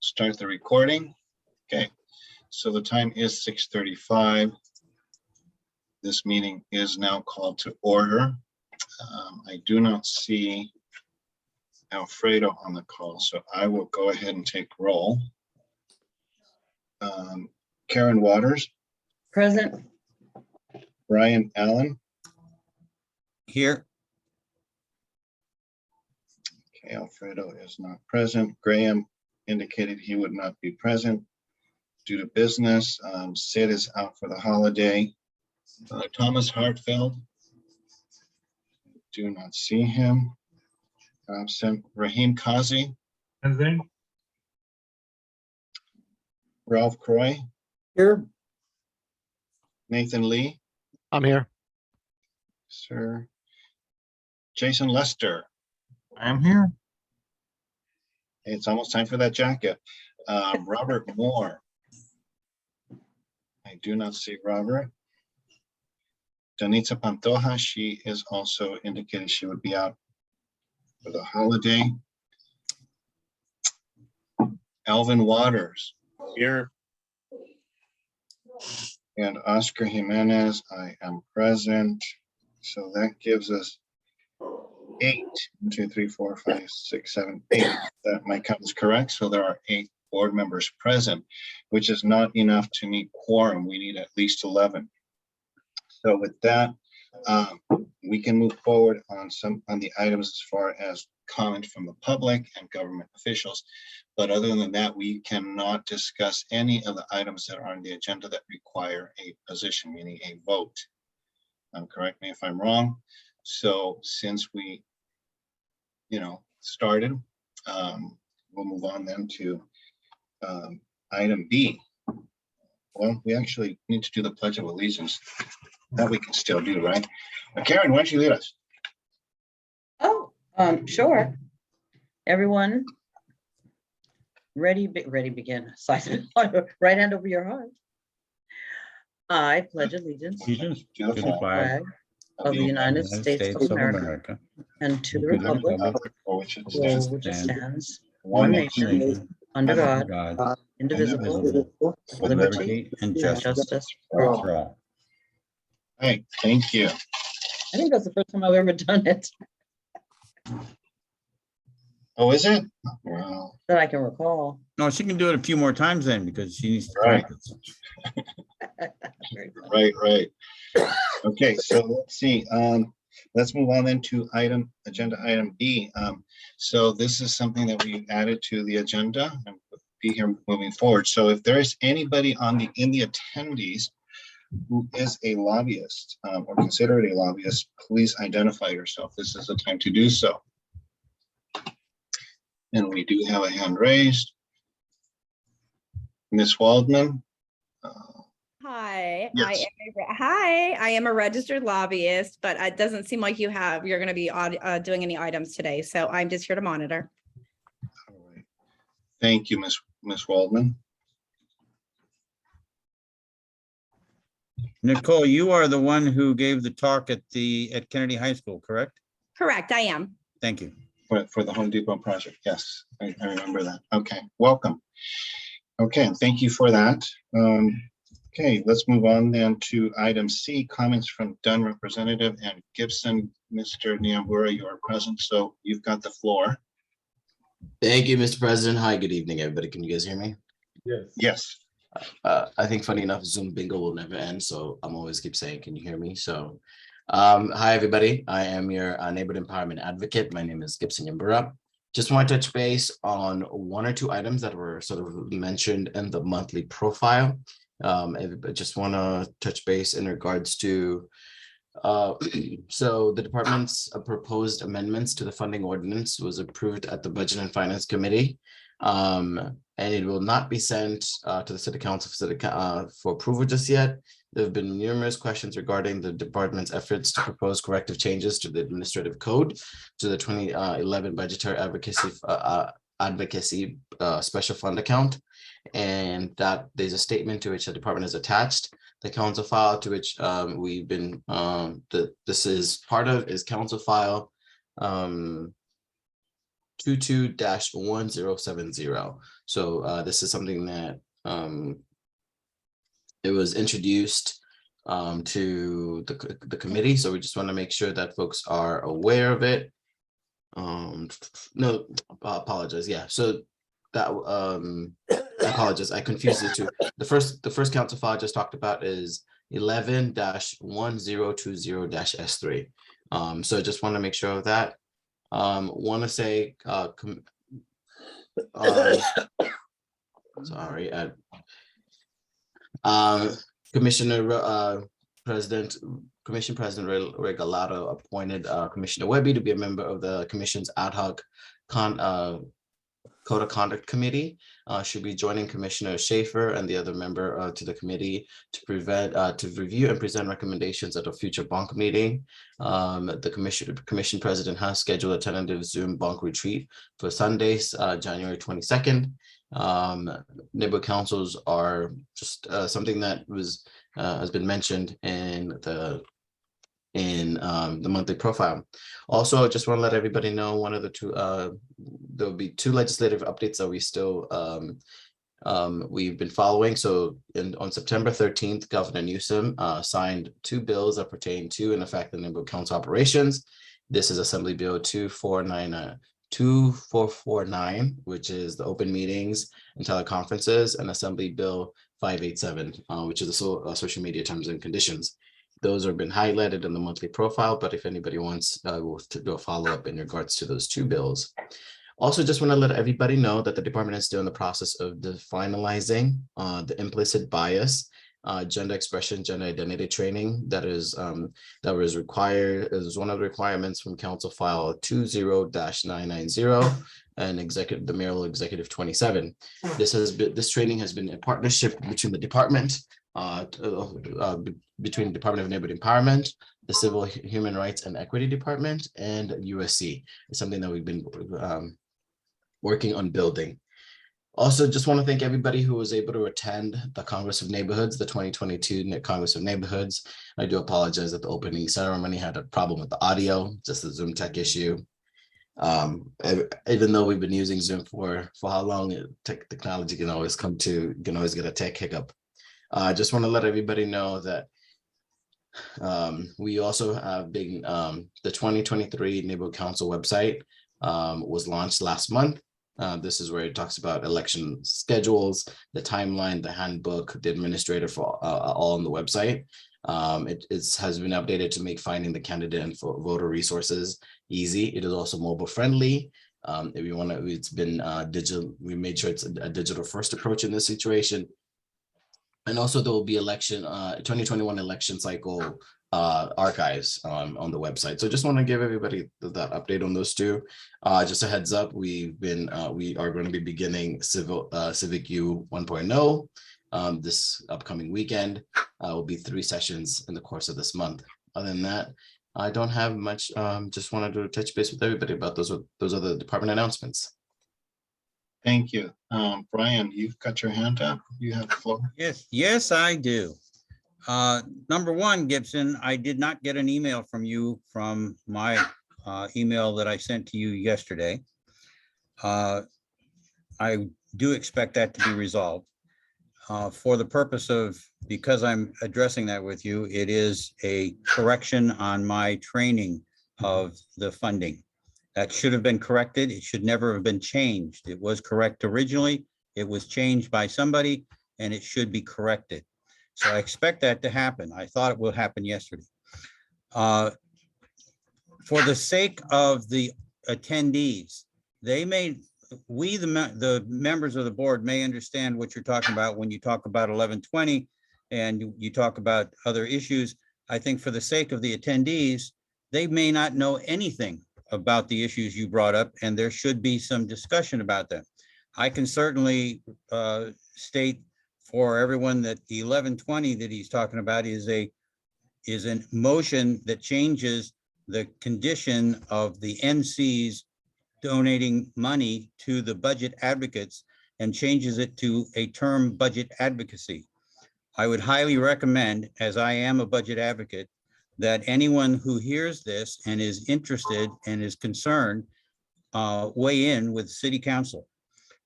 start the recording. Okay, so the time is 6:35. This meeting is now called to order. I do not see Alfredo on the call, so I will go ahead and take roll. Karen Waters. Present. Brian Allen. Here. Okay, Alfredo is not present. Graham indicated he would not be present due to business. Sid is out for the holiday. Thomas Hartfeld. Do not see him. Absent. Raheem Kazi. Present. Ralph Croy. Here. Nathan Lee. I'm here. Sir. Jason Lester. I'm here. It's almost time for that jacket. Robert Moore. I do not see Robert. Danitza Pantoja, she is also indicated she would be out for the holiday. Alvin Waters. Here. And Oscar Jimenez, I am present. So that gives us 8. 1, 2, 3, 4, 5, 6, 7, 8. That my count is correct. So there are 8 board members present, which is not enough to meet quorum. We need at least 11. So with that, we can move forward on the items as far as comment from the public and government officials. But other than that, we cannot discuss any of the items that are on the agenda that require a position, meaning a vote. Correct me if I'm wrong. So since we, started, we'll move on then to item B. Well, we actually need to do the Pledge of Allegiance. That we can still do, right? Karen, why don't you lead us? Oh, sure. Everyone, ready, begin. Right hand over your heart. I pledge allegiance to To To the the flag flag of the United States of America and to the republic for which it for stands, which it stands, one one nation, nation, under God, indivisible, indivisible, with liberty and and justice justice for all. for all. Hey, thank you. I think that's the first time I've ever done it Oh, is it? Well, that I can recall. No, she can do it a few more times then because she needs to Right. practice. Very funny. right. Okay, so let's see. Let's move on then to agenda item B. So this is something that we added to the agenda and will be here moving forward. So if there is anybody in the attendees who is a lobbyist or considered a lobbyist, please identify yourself. This is the time to do so. And we do have a hand raised. Ms. Waldman. Hi, Yes. I am a registered lobbyist, but it doesn't seem like you're going to be doing any items today. So I'm just here to monitor. All right. Thank you, Ms. Waldman. Nicole, you are the one who gave the talk at Kennedy High School, correct? Correct, I am. Thank you. For the Home Depot project, yes, I remember that. Okay, welcome. Okay, and thank you for that. Okay, let's move on then to item C, comments from Dunn representative and Gibson. Mr. Niambura, you are present, so you've got the floor. Thank you, Mr. President. Hi, good evening, everybody. Can you guys hear me? Yes. Yes. I think funny enough, Zoom bingo will never end, so I'm always keep saying, can you hear me? So, hi, everybody. I am your neighborhood empowerment advocate. My name is Gibson Niambura. Just want to touch base on 1 or 2 items that were sort of mentioned in the monthly profile. I just want to touch base in regards to so the department's proposed amendments to the funding ordinance was approved at the Budget and Finance Committee. And it will not be sent to the City Council for approval just yet. There have been numerous questions regarding the department's efforts to propose corrective changes to the administrative code to the 2011 budgetary advocacy special fund account. And that there's a statement to which the department is attached. The council file to which we've been, this is part of is council file 22-1070. So this is something that it was introduced to the committee. So we just want to make sure that folks are aware of it. No, apologize. Yeah, so that I apologize. I confused the two. The first council file I just talked about is 11-1020-S3. So just want to make sure of that. Want to say sorry, Commission President Regalado appointed Commissioner Webby to be a member of the Commission's ad hoc Code of Conduct Committee. Should be joining Commissioner Schaefer and the other member to the committee to review and present recommendations at a future bonk meeting. The Commission President has scheduled a tentative Zoom bonk retreat for Sundays, January 22nd. Neighborhood councils are just something that has been mentioned in the monthly profile. Also, just want to let everybody know one of the two, there'll be two legislative updates that we still we've been following. So on September 13th, Governor Newsom signed two bills that pertain to and affect the neighborhood council operations. This is Assembly Bill 2449, which is the open meetings and teleconferences, and Assembly Bill 587, which is the social media terms and conditions. Those have been highlighted in the monthly profile, but if anybody wants, we'll do a follow-up in regards to those two bills. Also, just want to let everybody know that the department is still in the process of finalizing the implicit bias, gender expression, gender identity training that was required as one of the requirements from Council File 20-990 and the Mayoral Executive 27. This training has been a partnership between the department, between Department of Neighborhood Empowerment, the Civil Human Rights and Equity Department, and USC. It's something that we've been working on building. Also, just want to thank everybody who was able to attend the Congress of Neighborhoods, the 2022 Congress of Neighborhoods. I do apologize that the opening ceremony had a problem with the audio, just a Zoom tech issue. Even though we've been using Zoom for how long, technology can always get a tech hiccup. I just want to let everybody know that we also have been, the 2023 Neighborhood Council website was launched last month. This is where it talks about election schedules, the timeline, the handbook, the administrator for all on the website. It has been updated to make finding the candidate and for voter resources easy. It is also mobile friendly. If you want to, it's been digital. We made sure it's a digital first approach in this situation. And also there will be 2021 election cycle archives on the website. So just want to give everybody that update on those two. Just a heads up, we are going to be beginning Civic U 1.0 this upcoming weekend. Will be 3 sessions in the course of this month. Other than that, I don't have much. Just wanted to touch base with everybody about those are the department announcements. Thank you. Brian, you've got your hand up. You have the floor. Yes, I do. Number one, Gibson, I did not get an email from you from my email that I sent to you yesterday. I do expect that to be resolved. For the purpose of, because I'm addressing that with you, it is a correction on my training of the funding. That should have been corrected. It should never have been changed. It was correct originally. It was changed by somebody and it should be corrected. So I expect that to happen. I thought it will happen yesterday. For the sake of the attendees, the members of the board may understand what you're talking about when you talk about 1120 and you talk about other issues. I think for the sake of the attendees, they may not know anything about the issues you brought up, and there should be some discussion about them. I can certainly state for everyone that the 1120 that he's talking about is a motion that changes the condition of the NCs donating money to the budget advocates and changes it to a term budget advocacy. I would highly recommend, as I am a budget advocate, that anyone who hears this and is interested and is concerned, weigh in with city council.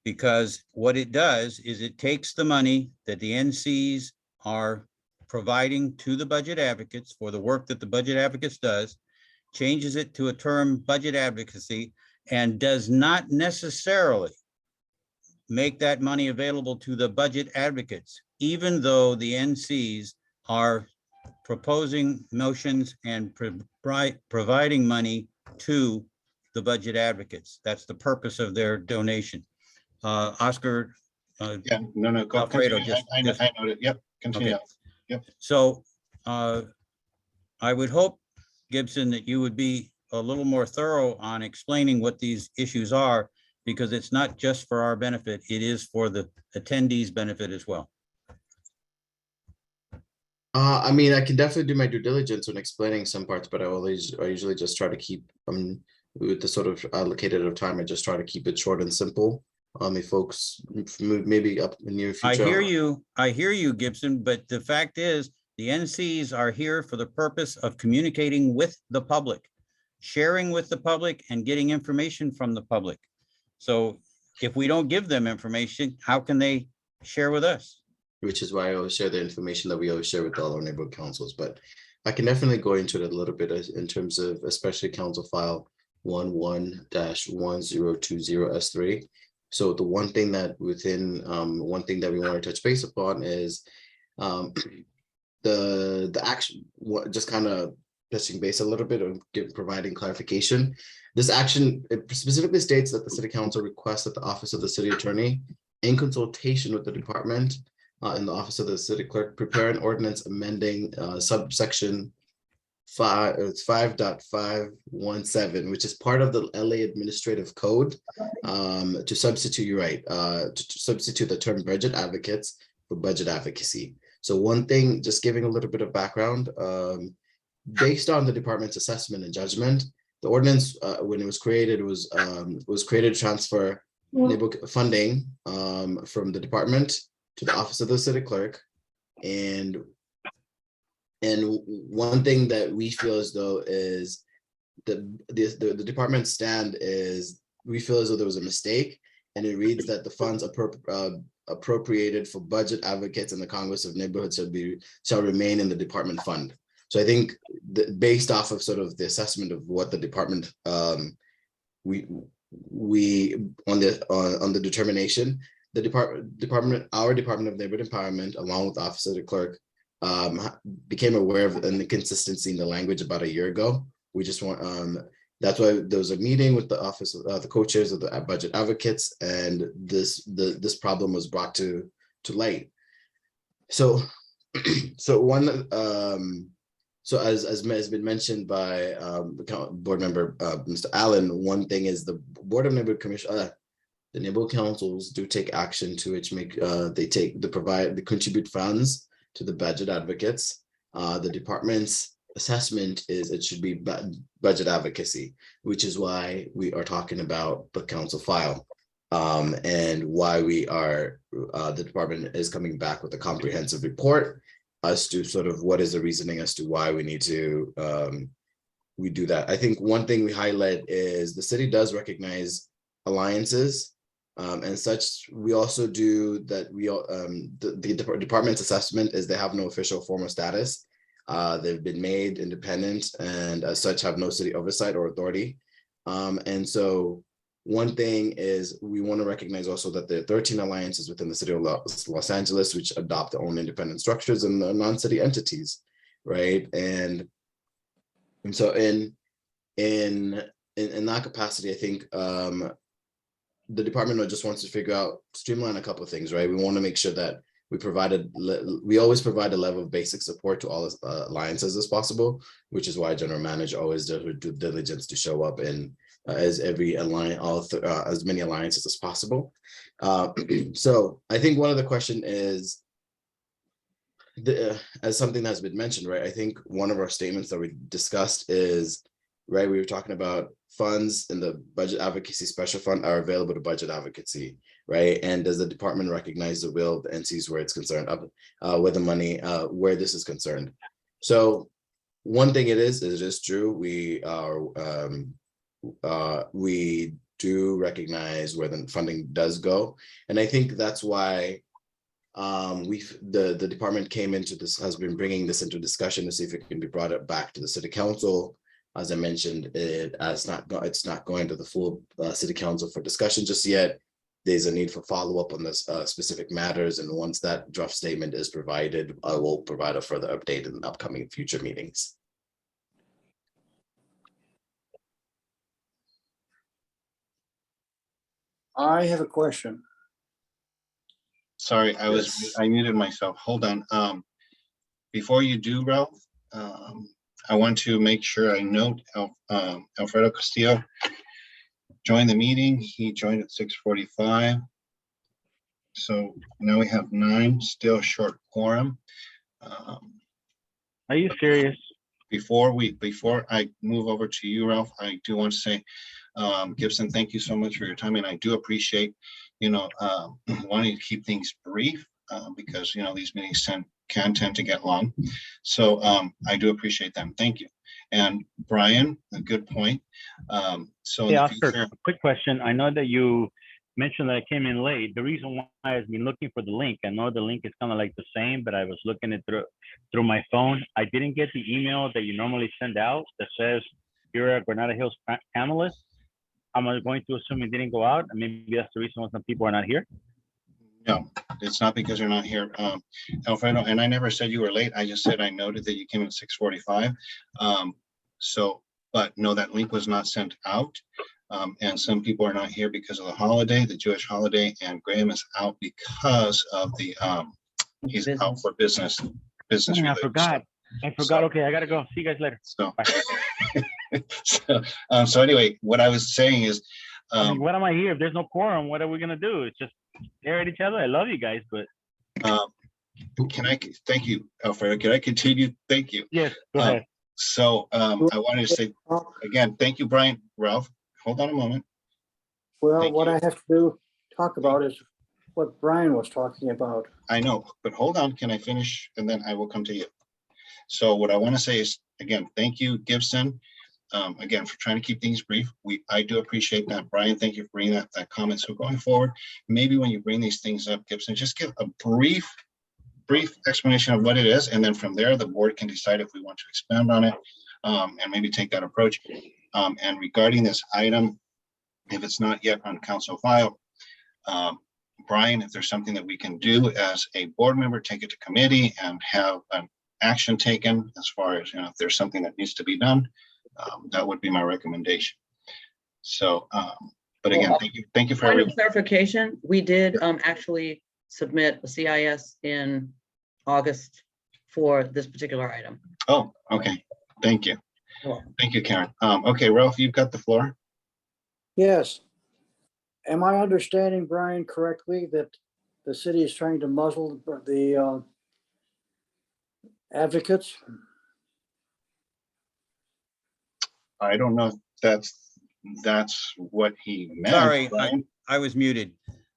Because what it does is it takes the money that the NCs are providing to the budget advocates for the work that the budget advocates does, changes it to a term budget advocacy, and does not necessarily make that money available to the budget advocates, even though the NCs are proposing motions and providing money to the budget advocates. That's the purpose of their donation. Oscar. Yeah, no, go. Alfredo, Continue. I noted, yep, continue. Okay. Yep. So I would hope, Gibson, that you would be a little more thorough on explaining what these issues are, because it's not just for our benefit, it is for the attendees' benefit as well. I mean, I can definitely do my due diligence when explaining some parts, but I usually just try to keep with the sort of allocated of time. I just try to keep it short and simple. If folks maybe up in the near future. I hear you, Gibson, but the fact is the NCs are here for the purpose of communicating with the public, sharing with the public and getting information from the public. So if we don't give them information, how can they share with us? Which is why I always share the information that we always share with all our neighborhood councils, but I can definitely go into it a little bit in terms of especially council file 11-1020S3. So the one thing that we want to touch base upon is the action, just kind of touching base a little bit of providing clarification. This action, it specifically states that the city council requests that the office of the city attorney, in consultation with the department in the office of the city clerk, prepare an ordinance amending subsection 5.517, which is part of the LA Administrative Code, to substitute, you're right, to substitute the term budget advocates for budget advocacy. So one thing, just giving a little bit of background, based on the department's assessment and judgment, the ordinance, when it was created, was created to transfer funding from the department to the office of the city clerk. And one thing that we feel as though is the department's stand is we feel as though there was a mistake, and it reads that the funds appropriated for budget advocates in the Congress of Neighborhoods shall remain in the department fund. So I think based off of sort of the assessment of what the department we on the determination, the our Department of Neighborhood Empowerment, along with the Office of the Clerk, became aware of an inconsistency in the language about a year ago. We just want that's why there was a meeting with the office of the co-chairs of the budget advocates, and this problem was brought to light. So as has been mentioned by board member Mr. Allen, one thing is the Board of Neighborhood Commission, the neighborhood councils do take action to which they contribute funds to the budget advocates. The department's assessment is it should be budget advocacy, which is why we are talking about the council file, and why the department is coming back with a comprehensive report as to sort of what is the reasoning as to why we need to we do that. I think one thing we highlight is the city does recognize alliances, and such. We also do that. The department's assessment is they have no official formal status. They've been made independent and as such have no city oversight or authority. And so one thing is we want to recognize also that there are 13 alliances within the city of Los Angeles, which adopt their own independent structures and the non-city entities, right? And so in that capacity, I think the department just wants to streamline a couple of things, right? We want to make sure that we always provide a level of basic support to all alliances as possible, which is why general manager always does her due diligence to show up in as every alliance, as many alliances as possible. So I think one of the question is, as something that's been mentioned, right? I think one of our statements that we discussed is, right, we were talking about funds in the budget advocacy special fund are available to budget advocacy, right? And does the department recognize the will of the NCs where it's concerned, where the money, where this is concerned? So one thing it is true, we do recognize where the funding does go. And I think that's why the department came into this, has been bringing this into discussion to see if it can be brought up back to the city council. As I mentioned, it's not going to the full city council for discussion just yet. There's a need for follow-up on this specific matters, and once that draft statement is provided, I will provide a further update in upcoming future meetings. I have a question. Sorry, Yes. I muted myself. Hold on. Before you do, Ralph, I want to make sure I note Alfredo Castillo joined the meeting. He joined at 6:45. So now we have 9, still short quorum. Are you serious? Before I move over to you, Ralph, I do want to say, Gibson, thank you so much for your time, and I do appreciate, wanting to keep things brief, because, these meetings can tend to get long. So I do appreciate them. Thank you. And Brian, a good point. So in Hey, the Oscar, future, a quick question. I know that you mentioned that I came in late. The reason why I've been looking for the link, I know the link is kind of like the same, but I was looking it through my phone. I didn't get the email that you normally send out that says you're a Granada Hills panelist. I'm going to assume it didn't go out, and maybe that's the reason why some people are not here. no, it's not because you're not here, Alfredo, and I never said you were late. I just said I noted that you came at 6:45. But no, that link was not sent out. And some people are not here because of the holiday, the Jewish holiday, and Graham is out because of the, he's out for business I related forgot. So- Okay, I gotta go. See you guys later. So, Bye. so anyway, what I was saying is, I mean, what am I here? If there's no quorum, what are we gonna do? It's just stare at each other. I love you guys, but thank you, Alfredo, can I continue? Thank you. yes, go ahead. So I wanted to say, again, thank you, Brian. Ralph, hold on a moment. Well, Thank what you. I have to talk about is what Brian was talking about. I know, but hold on, can I finish? And then I will come to you. So what I want to say is, again, thank you, Gibson, again, for trying to keep things brief. I do appreciate that. Brian, thank you for bringing that comment. So going forward, maybe when you bring these things up, Gibson, just give a brief explanation of what it is. And then from there, the board can decide if we want to expand on it, and maybe take that approach. And regarding this item, if it's not yet on council file, Brian, if there's something that we can do as a board member, take it to committee and have an action taken as far as, if there's something that needs to be done, that would be my recommendation. So, but again, thank you for Point of everything. clarification, we did actually submit a CIS in August for this particular item. Oh, okay. Thank you. You're welcome. Thank you, Karen. Okay, Ralph, you've got the floor. Yes. Am I understanding, Brian, correctly that the city is trying to muzzle the advocates? I don't know if that's what he meant. Sorry, Brian. I was muted.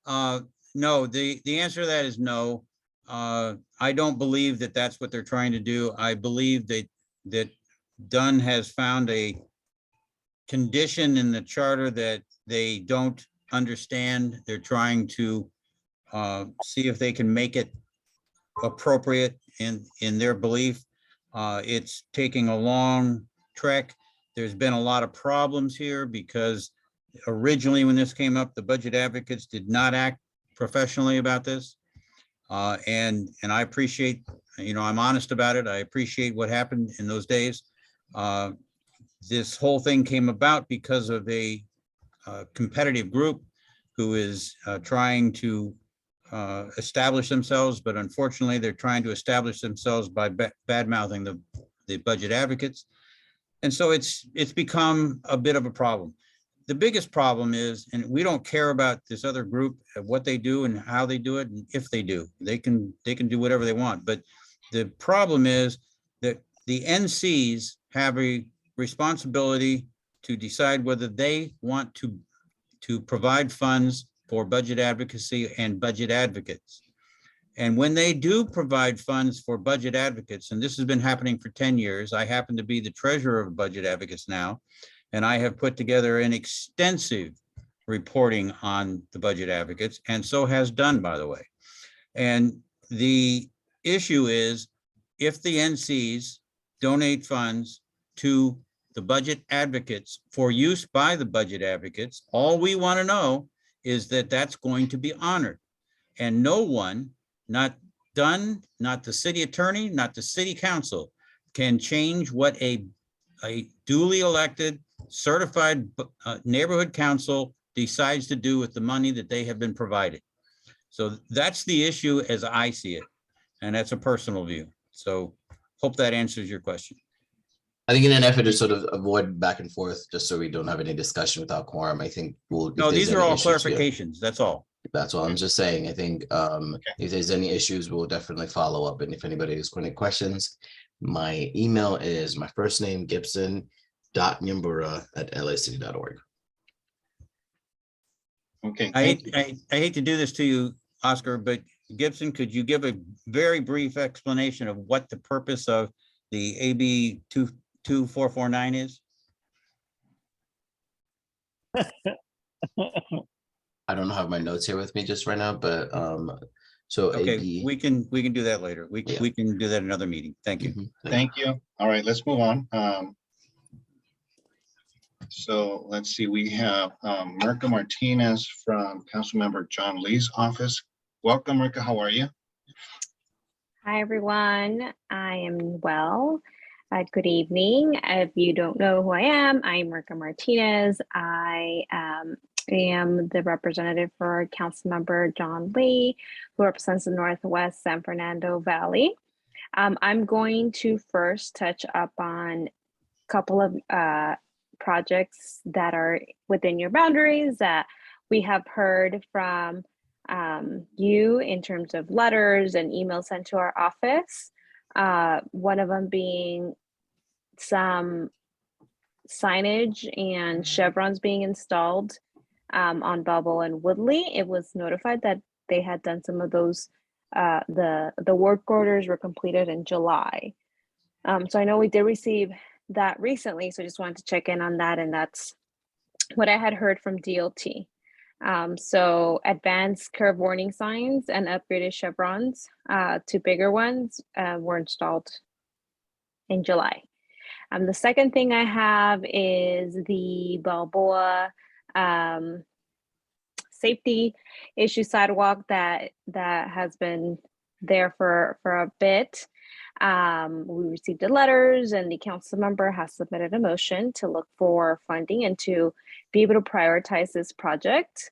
No, the answer to that is no. I don't believe that that's what they're trying to do. I believe that Dunn has found a condition in the charter that they don't understand. They're trying to see if they can make it appropriate in their belief. It's taking a long trek. There's been a lot of problems here because originally when this came up, the budget advocates did not act professionally about this. And I appreciate, I'm honest about it. I appreciate what happened in those days. This whole thing came about because of a competitive group who is trying to establish themselves, but unfortunately they're trying to establish themselves by bad mouthing the budget advocates. And so it's become a bit of a problem. The biggest problem is, and we don't care about this other group, what they do and how they do it, and if they do, they can do whatever they want. But the problem is that the NCs have a responsibility to decide whether they want to provide funds for budget advocacy and budget advocates. And when they do provide funds for budget advocates, and this has been happening for 10 years, I happen to be the treasurer of budget advocates now, and I have put together an extensive reporting on the budget advocates, and so has done, by the way. And the issue is, if the NCs donate funds to the budget advocates for use by the budget advocates, all we want to know is that that's going to be honored. And no one, not Dunn, not the city attorney, not the city council, can change what a duly elected, certified neighborhood council decides to do with the money that they have been provided. So that's the issue as I see it. And that's a personal view. So hope that answers your question. I think in an effort to sort of avoid back and forth, just so we don't have any discussion without quorum, I think we'll. if No, there's these are any all issues, yeah, clarifications. That's all. That's all I'm just saying. I think if there's any issues, we'll definitely follow up. And if anybody has any questions, my email is my first name, Gibson.Nyambura@lacity.org. Okay, I thank you. hate to do this to you, Oscar, but Gibson, could you give a very brief explanation of what the purpose of the AB 22449 is? I don't have my notes here with me just right now, but so Okay, AB. we can do that later. We Yeah. can do that in another meeting. Thank you. Mhm, Thank you. All right, let's move on. So let's see, we have Mirka Martinez from Councilmember John Lee's office. Welcome, Mirka, how are you? Hi, everyone. I am well. Good evening. If you don't know who I am, I'm Mirka Martinez. I am the representative for Councilmember John Lee, who represents the Northwest San Fernando Valley. I'm going to first touch up on a couple of projects that are within your boundaries that we have heard from you in terms of letters and emails sent to our office. One of them being some signage and chevrons being installed on Belleville and Woodley. It was notified that they had done some of those. The work orders were completed in July. So I know we did receive that recently, so I just wanted to check in on that, and that's what I had heard from DOT. So advanced curve warning signs and upgraded chevrons to bigger ones were installed in July. The second thing I have is the Balboa safety issue sidewalk that has been there for a bit. We received the letters, and the council member has submitted a motion to look for funding and to be able to prioritize this project.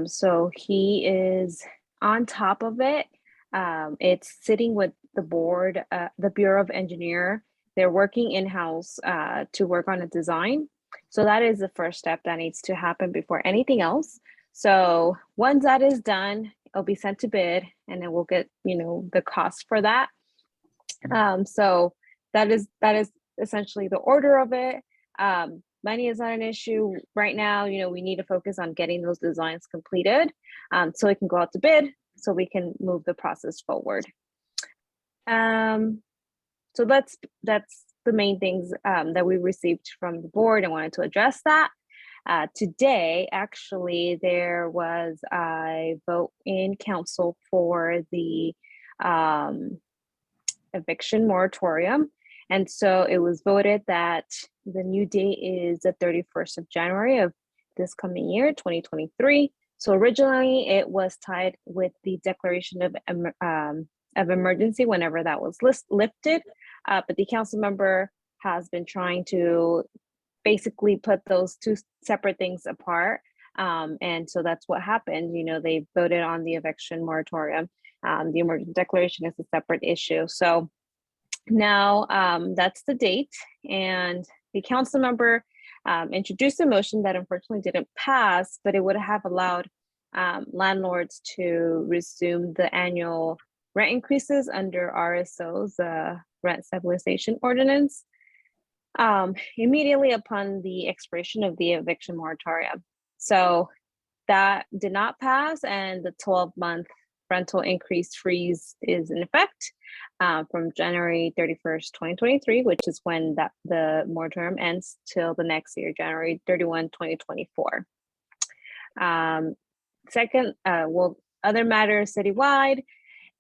So he is on top of it. It's sitting with the board, the Bureau of Engineer. They're working in-house to work on a design. So that is the first step that needs to happen before anything else. So once that is done, it'll be sent to bid, and then we'll get, the cost for that. So that is essentially the order of it. Money is not an issue right now. We need to focus on getting those designs completed so it can go out to bid, so we can move the process forward. So that's the main things that we received from the board. I wanted to address that. Today, actually, there was a vote in council for the eviction moratorium. And so it was voted that the new date is the 31st of January of this coming year, 2023. So originally it was tied with the declaration of emergency whenever that was lifted. But the council member has been trying to basically put those two separate things apart. And so that's what happened. They voted on the eviction moratorium. The emergency declaration is a separate issue. So now that's the date, and the council member introduced a motion that unfortunately didn't pass, but it would have allowed landlords to resume the annual rent increases under RSO's rent stabilization ordinance immediately upon the expiration of the eviction moratorium. So that did not pass, and the 12-month rental increase freeze is in effect from January 31st, 2023, which is when the moratorium ends, till the next year, January 31, 2024. Second, other matters citywide.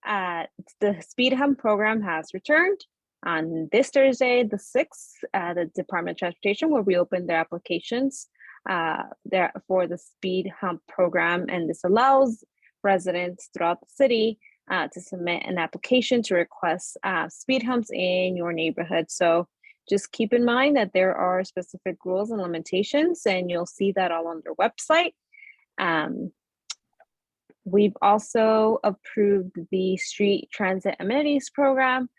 The speed hump program has returned. On this Thursday, the 6th, the Department of Transportation will reopen their applications for the speed hump program, and this allows residents throughout the city to submit an application to request speed humps in your neighborhood. So just keep in mind that there are specific rules and limitations, and you'll see that all on their website. We've also approved the street transit amenities program,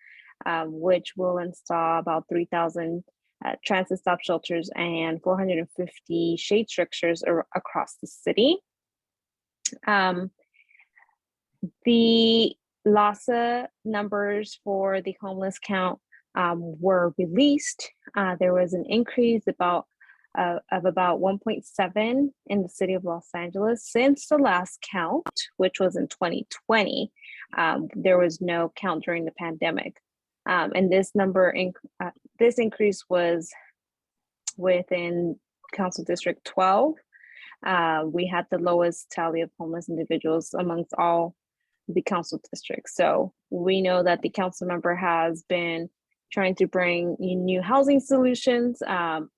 which will install about 3,000 transit stop shelters and 450 shade structures across the city. The LASA numbers for the homeless count were released. There was an increase of about 1.7 in the city of Los Angeles since the last count, which was in 2020. There was no count during the pandemic. And this increase was within Council District 12. We had the lowest tally of homeless individuals amongst all the council districts. So we know that the council member has been trying to bring new housing solutions,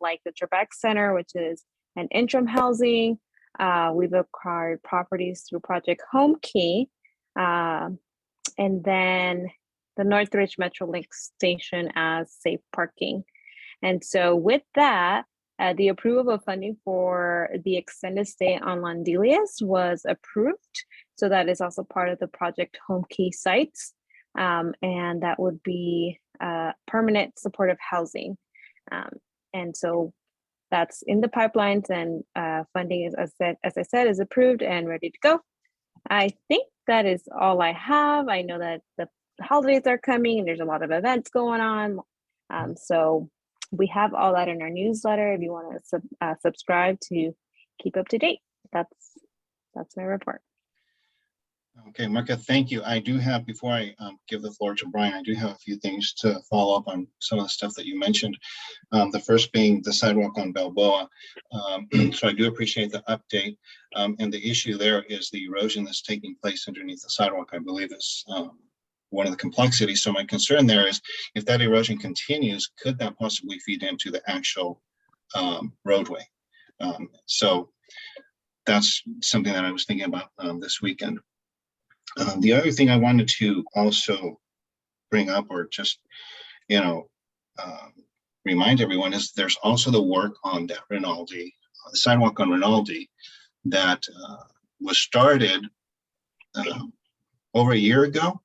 like the Trebek Center, which is an interim housing. We've acquired properties through Project Home Key, and then the Northridge Metrolink station as safe parking. And so with that, the approval of funding for the extended stay on Londelius was approved. So that is also part of the Project Home Key sites. And that would be permanent supportive housing. And so that's in the pipelines, and funding is, as I said, is approved and ready to go. I think that is all I have. I know that the holidays are coming and there's a lot of events going on. So we have all that in our newsletter if you want to subscribe to keep up to date. That's my report. Okay, Marka, thank you. I do have, before I give the floor to Brian, I do have a few things to follow up on some of the stuff that you mentioned. The first being the sidewalk on Balboa. So I do appreciate the update. And the issue there is the erosion that's taking place underneath the sidewalk, I believe is one of the complexities. So my concern there is, if that erosion continues, could that possibly feed into the actual roadway? So that's something that I was thinking about this weekend. The other thing I wanted to also bring up, or just, remind everyone, is there's also the work on that Rinaldi, the sidewalk on Rinaldi, that was started over a year ago.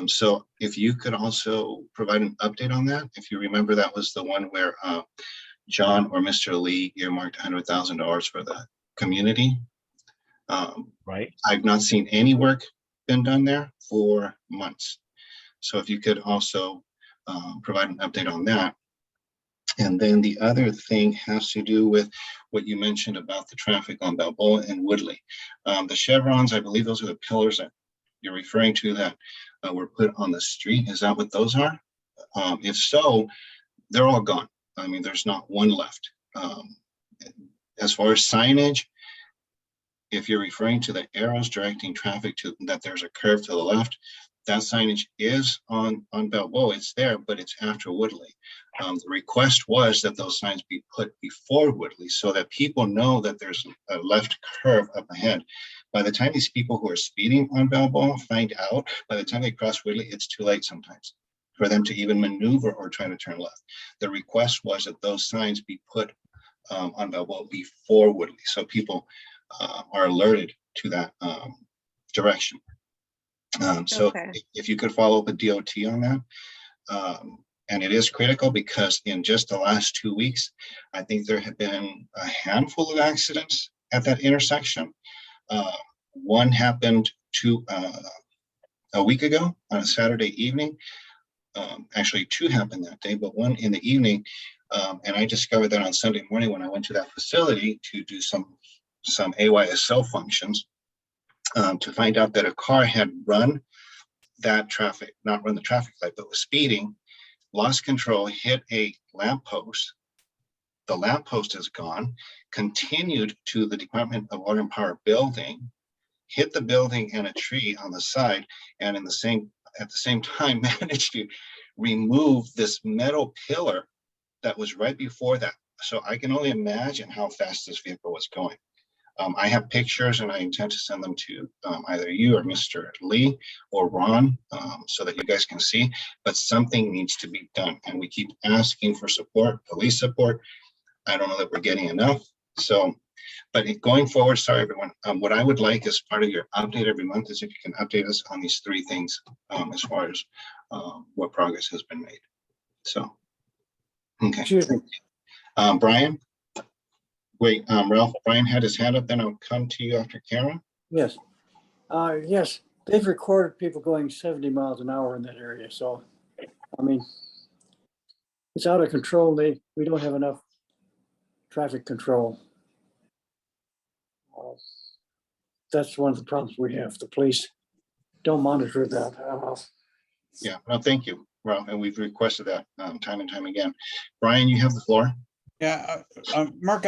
So if you could also provide an update on that. If you remember, that was the one where John or Mr. Lee earmarked $100,000 for the community. Right. I've not seen any work been done there for months. So if you could also provide an update on that. And then the other thing has to do with what you mentioned about the traffic on Balboa and Woodley. The chevrons, I believe those are the pillars that you're referring to that were put on the street. Is that what those are? If so, they're all gone. I mean, there's not one left. As far as signage, if you're referring to the arrows directing traffic to that there's a curve to the left, that signage is on Balboa. It's there, but it's after Woodley. The request was that those signs be put before Woodley so that people know that there's a left curve up ahead. By the time these people who are speeding on Balboa find out, by the time they cross Woodley, it's too late sometimes for them to even maneuver or try to turn left. The request was that those signs be put on Balboa before Woodley, so people are alerted to that direction. So Okay. if you could follow up with DOT on that. And it is critical because in just the last 2 weeks, I think there have been a handful of accidents at that intersection. One happened a week ago on a Saturday evening. Actually, two happened that day, but one in the evening. And I discovered that on Sunday morning when I went to that facility to do some AYSO functions, to find out that a car had run that traffic, not run the traffic light, but was speeding, lost control, hit a lamppost, the lamppost is gone, continued to the Department of Water and Power building, hit the building and a tree on the side, and at the same time managed to remove this metal pillar that was right before that. So I can only imagine how fast this vehicle was going. I have pictures and I intend to send them to either you or Mr. Lee or Ron so that you guys can see, but something needs to be done. And we keep asking for support, police support. I don't know that we're getting enough. So, but going forward, sorry, everyone, what I would like as part of your update every month is if you can update us on these three things as far as what progress has been made. So, okay. Excuse me. Brian? Wait, Ralph, Brian had his hand up, then I'll come to you after Karen. Yes. Yes, they've recorded people going 70 miles an hour in that area. So, I mean, it's out of control. We don't have enough traffic control. That's one of the problems we have. The police don't monitor that. Yeah, no, thank you, Ralph, and we've requested that time and time again. Brian, you have the floor. Yeah, Mark,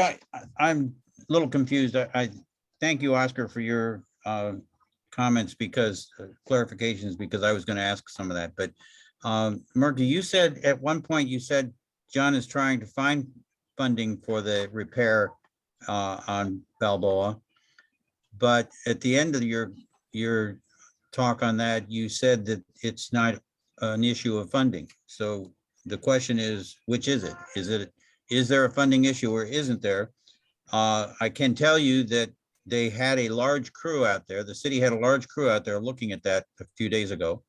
I'm a little confused. I thank you, Oscar, for your comments because clarifications, because I was going to ask some of that. But Mark, you said at one point, you said John is trying to find funding for the repair on Balboa. But at the end of your talk on that, you said that it's not an issue of funding. So the question is, which is it? Is there a funding issue or isn't there? I can tell you that they had a large crew out there. The city had a large crew out there looking at that a few days ago.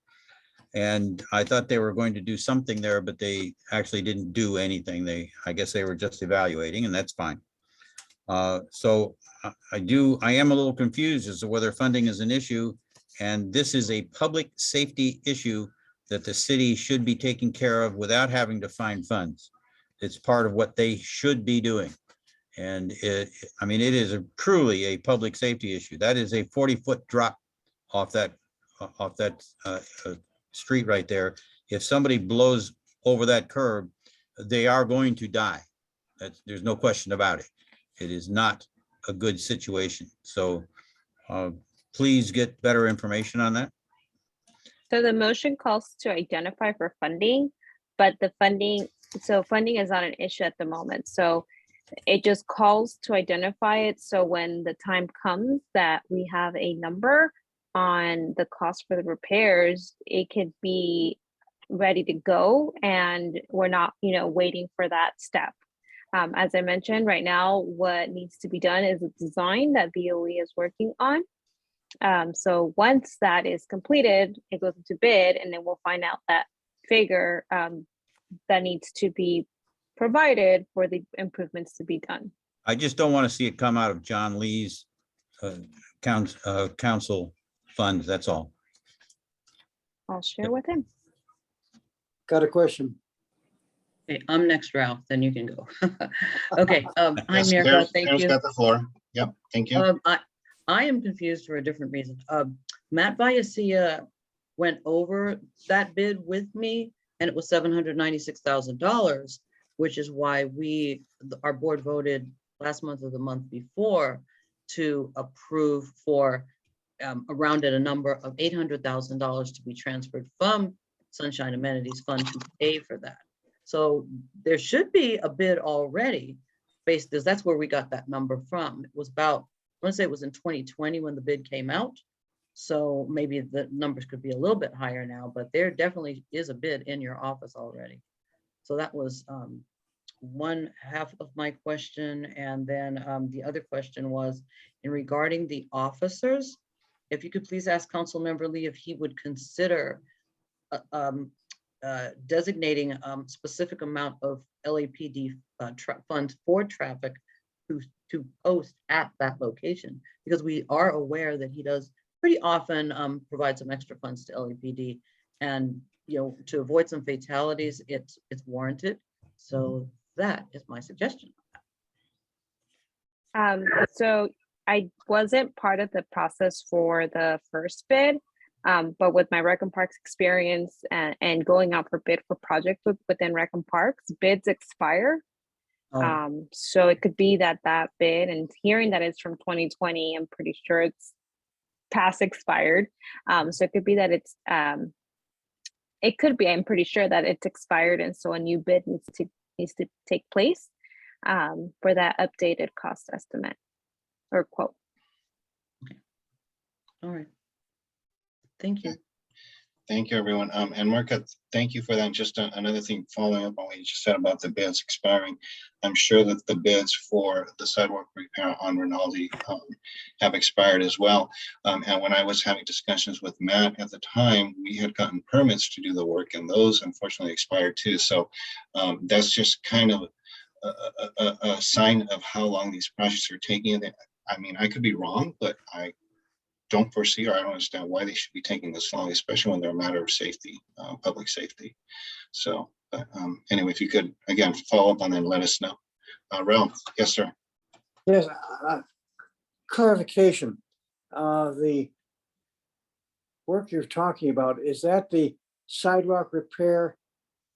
And I thought they were going to do something there, but they actually didn't do anything. I guess they were just evaluating, and that's fine. So I am a little confused as to whether funding is an issue. And this is a public safety issue that the city should be taking care of without having to find funds. It's part of what they should be doing. And I mean, it is truly a public safety issue. That is a 40-foot drop off that street right there. If somebody blows over that curb, they are going to die. There's no question about it. It is not a good situation. So please get better information on that. So the motion calls to identify for funding, but the funding is not an issue at the moment. So it just calls to identify it. So when the time comes that we have a number on the cost for the repairs, it could be ready to go and we're not, waiting for that step. As I mentioned, right now, what needs to be done is a design that BOE is working on. So once that is completed, it goes into bid and then we'll find out that figure that needs to be provided for the improvements to be done. I just don't want to see it come out of John Lee's council funds. That's all. I'll share with him. Got a question. Okay, I'm next, Ralph, then you can go. Okay, hi, Yes, Mirka, thank Karen's you. got the floor. Yep, thank you. I am confused for a different reason. Matt Biasia went over that bid with me and it was $796,000, which is why our board voted last month or the month before to approve for around at a number of $800,000 to be transferred from Sunshine Amenities Fund to pay for that. So there should be a bid already based, because that's where we got that number from. It was about, I want to say it was in 2020 when the bid came out. So maybe the numbers could be a little bit higher now, but there definitely is a bid in your office already. So that was one half of my question. And then the other question was in regarding the officers, if you could please ask Councilmember Lee if he would consider designating specific amount of LAPD funds for traffic to post at that location, because we are aware that he does pretty often provide some extra funds to LAPD, and to avoid some fatalities, it's warranted. So that is my suggestion. So I wasn't part of the process for the first bid, but with my Rec and Parks experience and going out for bid for projects within Rec and Parks, bids expire. Oh, So it could be that that bid, and hearing that it's from 2020, I'm pretty sure it's past expired. So it could be that it could be, I'm pretty sure that it's expired, and so a new bid needs to take place for that updated cost estimate or quote. all right. Thank you. Thank you, everyone. And Marka, thank you for that. Just another thing, following up on what you just said about the bids expiring. I'm sure that the bids for the sidewalk repair on Rinaldi have expired as well. And when I was having discussions with Matt at the time, we had gotten permits to do the work, and those unfortunately expired too. So that's just kind of a sign of how long these projects are taking. I mean, I could be wrong, but I don't foresee, or I don't understand why they should be taking this long, especially when they're a matter of safety, public safety. So anyway, if you could, again, follow up on that and let us know. Ralph, yes, sir. Yes, clarification. The work you're talking about, is that the sidewalk repair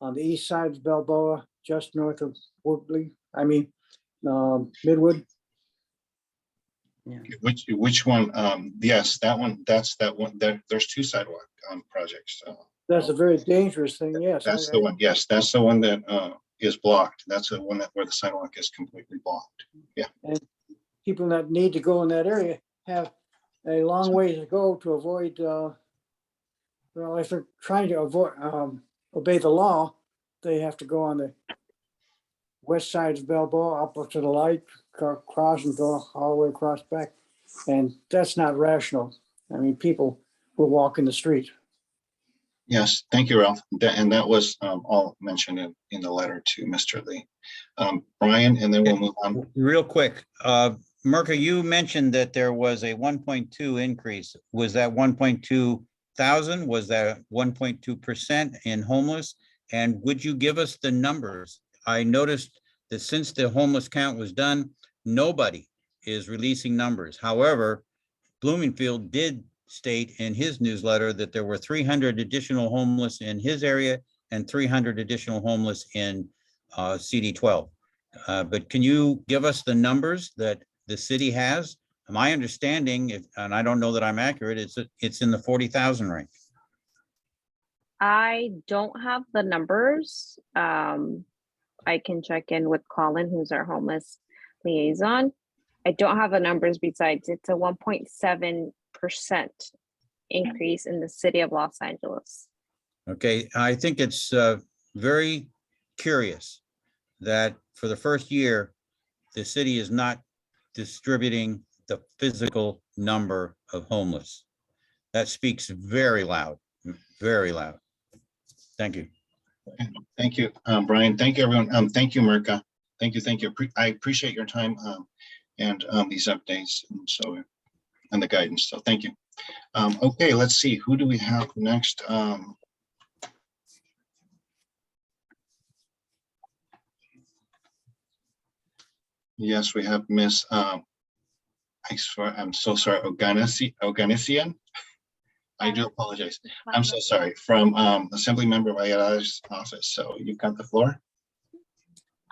on the east side of Balboa, just north of Woodley? I mean, Midwood? Which one? Yes, that one. That's that one. There's two sidewalk projects. That's a very dangerous thing, yes. That's the one. Yes, that's the one that is blocked. That's the one where the sidewalk is completely blocked. Yeah. And people that need to go in that area have a long way to go to avoid, well, if they're trying to avoid, obey the law, they have to go on the west side of Balboa, up to the light, cross and go all the way across back. And that's not rational. I mean, people will walk in the street. Yes, thank you, Ralph. And that was all mentioned in the letter to Mr. Lee. Brian, and then we'll move on. Real quick, Mirka, you mentioned that there was a 1.2 increase. Was that 1.2 thousand? Was that 1.2% in homeless? And would you give us the numbers? I noticed that since the homeless count was done, nobody is releasing numbers. However, Bloomingfield did state in his newsletter that there were 300 additional homeless in his area and 300 additional homeless in CD12. But can you give us the numbers that the city has? My understanding, and I don't know that I'm accurate, it's in the 40,000 range. I don't have the numbers. I can check in with Colin, who's our homeless liaison. I don't have the numbers besides it's a 1.7% increase in the city of Los Angeles. Okay, I think it's very curious that for the first year, the city is not distributing the physical number of homeless. That speaks very loud, very loud. Thank you. Thank you, Brian. Thank you, everyone. Thank you, Mirka. Thank you. Thank you. I appreciate your time and these updates and the guidance. So thank you. Okay, let's see. Who do we have next? Yes, we have Miss. I'm so sorry, Oganessian. I do apologize. I'm so sorry. From Assembly Member Valladares' office. So you've got the floor.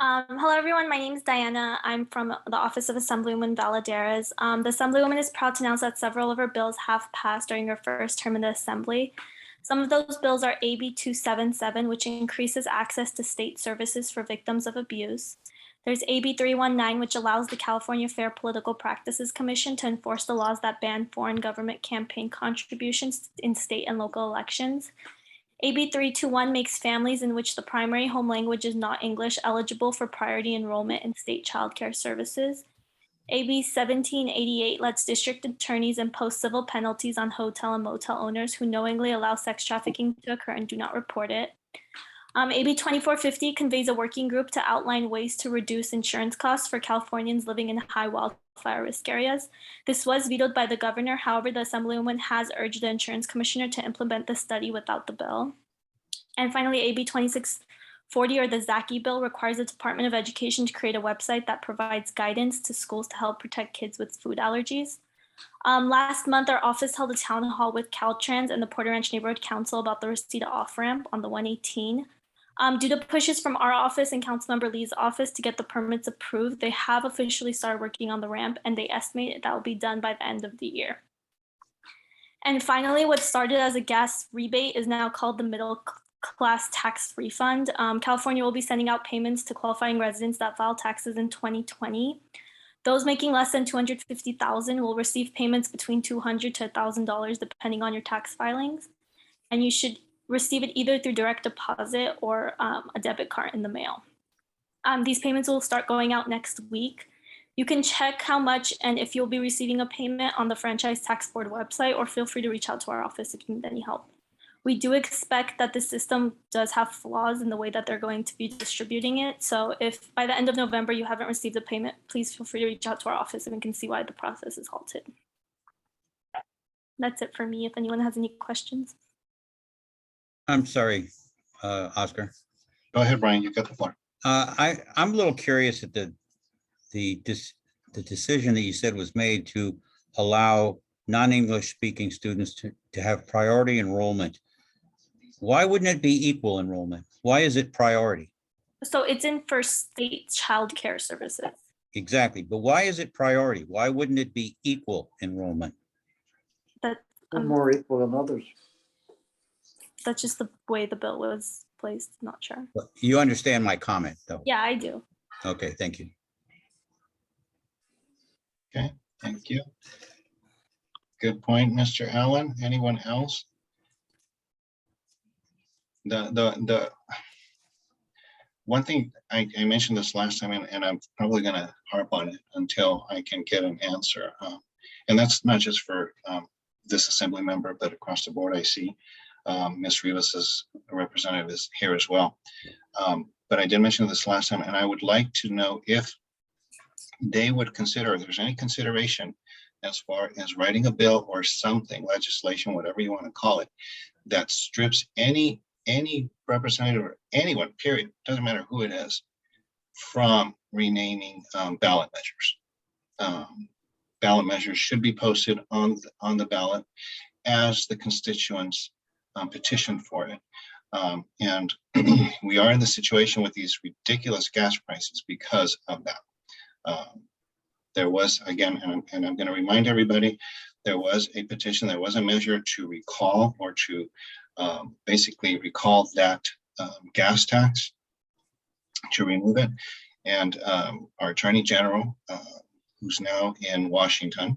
Hello, everyone. My name is Diana. I'm from the Office of Assemblywoman Valladares. The Assemblywoman is proud to announce that several of her bills have passed during her first term in the Assembly. Some of those bills are AB 277, which increases access to state services for victims of abuse. There's AB 319, which allows the California Fair Political Practices Commission to enforce the laws that ban foreign government campaign contributions in state and local elections. AB 321 makes families in which the primary home language is not English eligible for priority enrollment in state child care services. AB 1788 lets district attorneys impose civil penalties on hotel and motel owners who knowingly allow sex trafficking to occur and do not report it. AB 2450 conveys a working group to outline ways to reduce insurance costs for Californians living in high wildfire risk areas. This was vetoed by the governor. However, the Assemblywoman has urged the insurance commissioner to implement the study without the bill. And finally, AB 2640, or the ZACI bill, requires the Department of Education to create a website that provides guidance to schools to help protect kids with food allergies. Last month, our office held a town hall with Caltrans and the Porter Ranch Neighborhood Council about the Reseda off-ramp on the 118. Due to pushes from our office and Councilmember Lee's office to get the permits approved, they have officially started working on the ramp, and they estimate that will be done by the end of the year. And finally, what started as a gas rebate is now called the middle class tax refund. California will be sending out payments to qualifying residents that filed taxes in 2020. Those making less than $250,000 will receive payments between $200 to $1,000 depending on your tax filings. And you should receive it either through direct deposit or a debit card in the mail. These payments will start going out next week. You can check how much and if you'll be receiving a payment on the Franchise Tax Board website, or feel free to reach out to our office if you need any help. We do expect that the system does have flaws in the way that they're going to be distributing it. So if by the end of November you haven't received a payment, please feel free to reach out to our office and we can see why the process is halted. That's it for me. If anyone has any questions. I'm sorry, Oscar. Go ahead, Brian, you got the floor. I'm a little curious at the decision that you said was made to allow non-English speaking students to have priority enrollment. Why wouldn't it be equal enrollment? Why is it priority? So it's in for state child care services. Exactly, but why is it priority? Why wouldn't it be equal enrollment? Some more equal than others. That's just the way the bill was placed. Not sure. You understand my comment, though? Yeah, I do. Okay, thank you. Okay, thank you. Good point, Mr. Allen. Anyone else? The one thing I mentioned this last time, and I'm probably going to harp on it until I can get an answer. And that's not just for this assembly member, but across the board. I see Ms. Rivas's representative is here as well. But I did mention this last time, and I would like to know if they would consider, if there's any consideration as far as writing a bill or something, legislation, whatever you want to call it, that strips any representative or anyone, period, doesn't matter who it is, from renaming ballot measures. Ballot measures should be posted on the ballot as the constituents petition for it. And we are in the situation with these ridiculous gas prices because of that. There was, again, and I'm going to remind everybody, there was a petition, there was a measure to recall or to basically recall that gas tax, to remove it. And our Attorney General, who's now in Washington,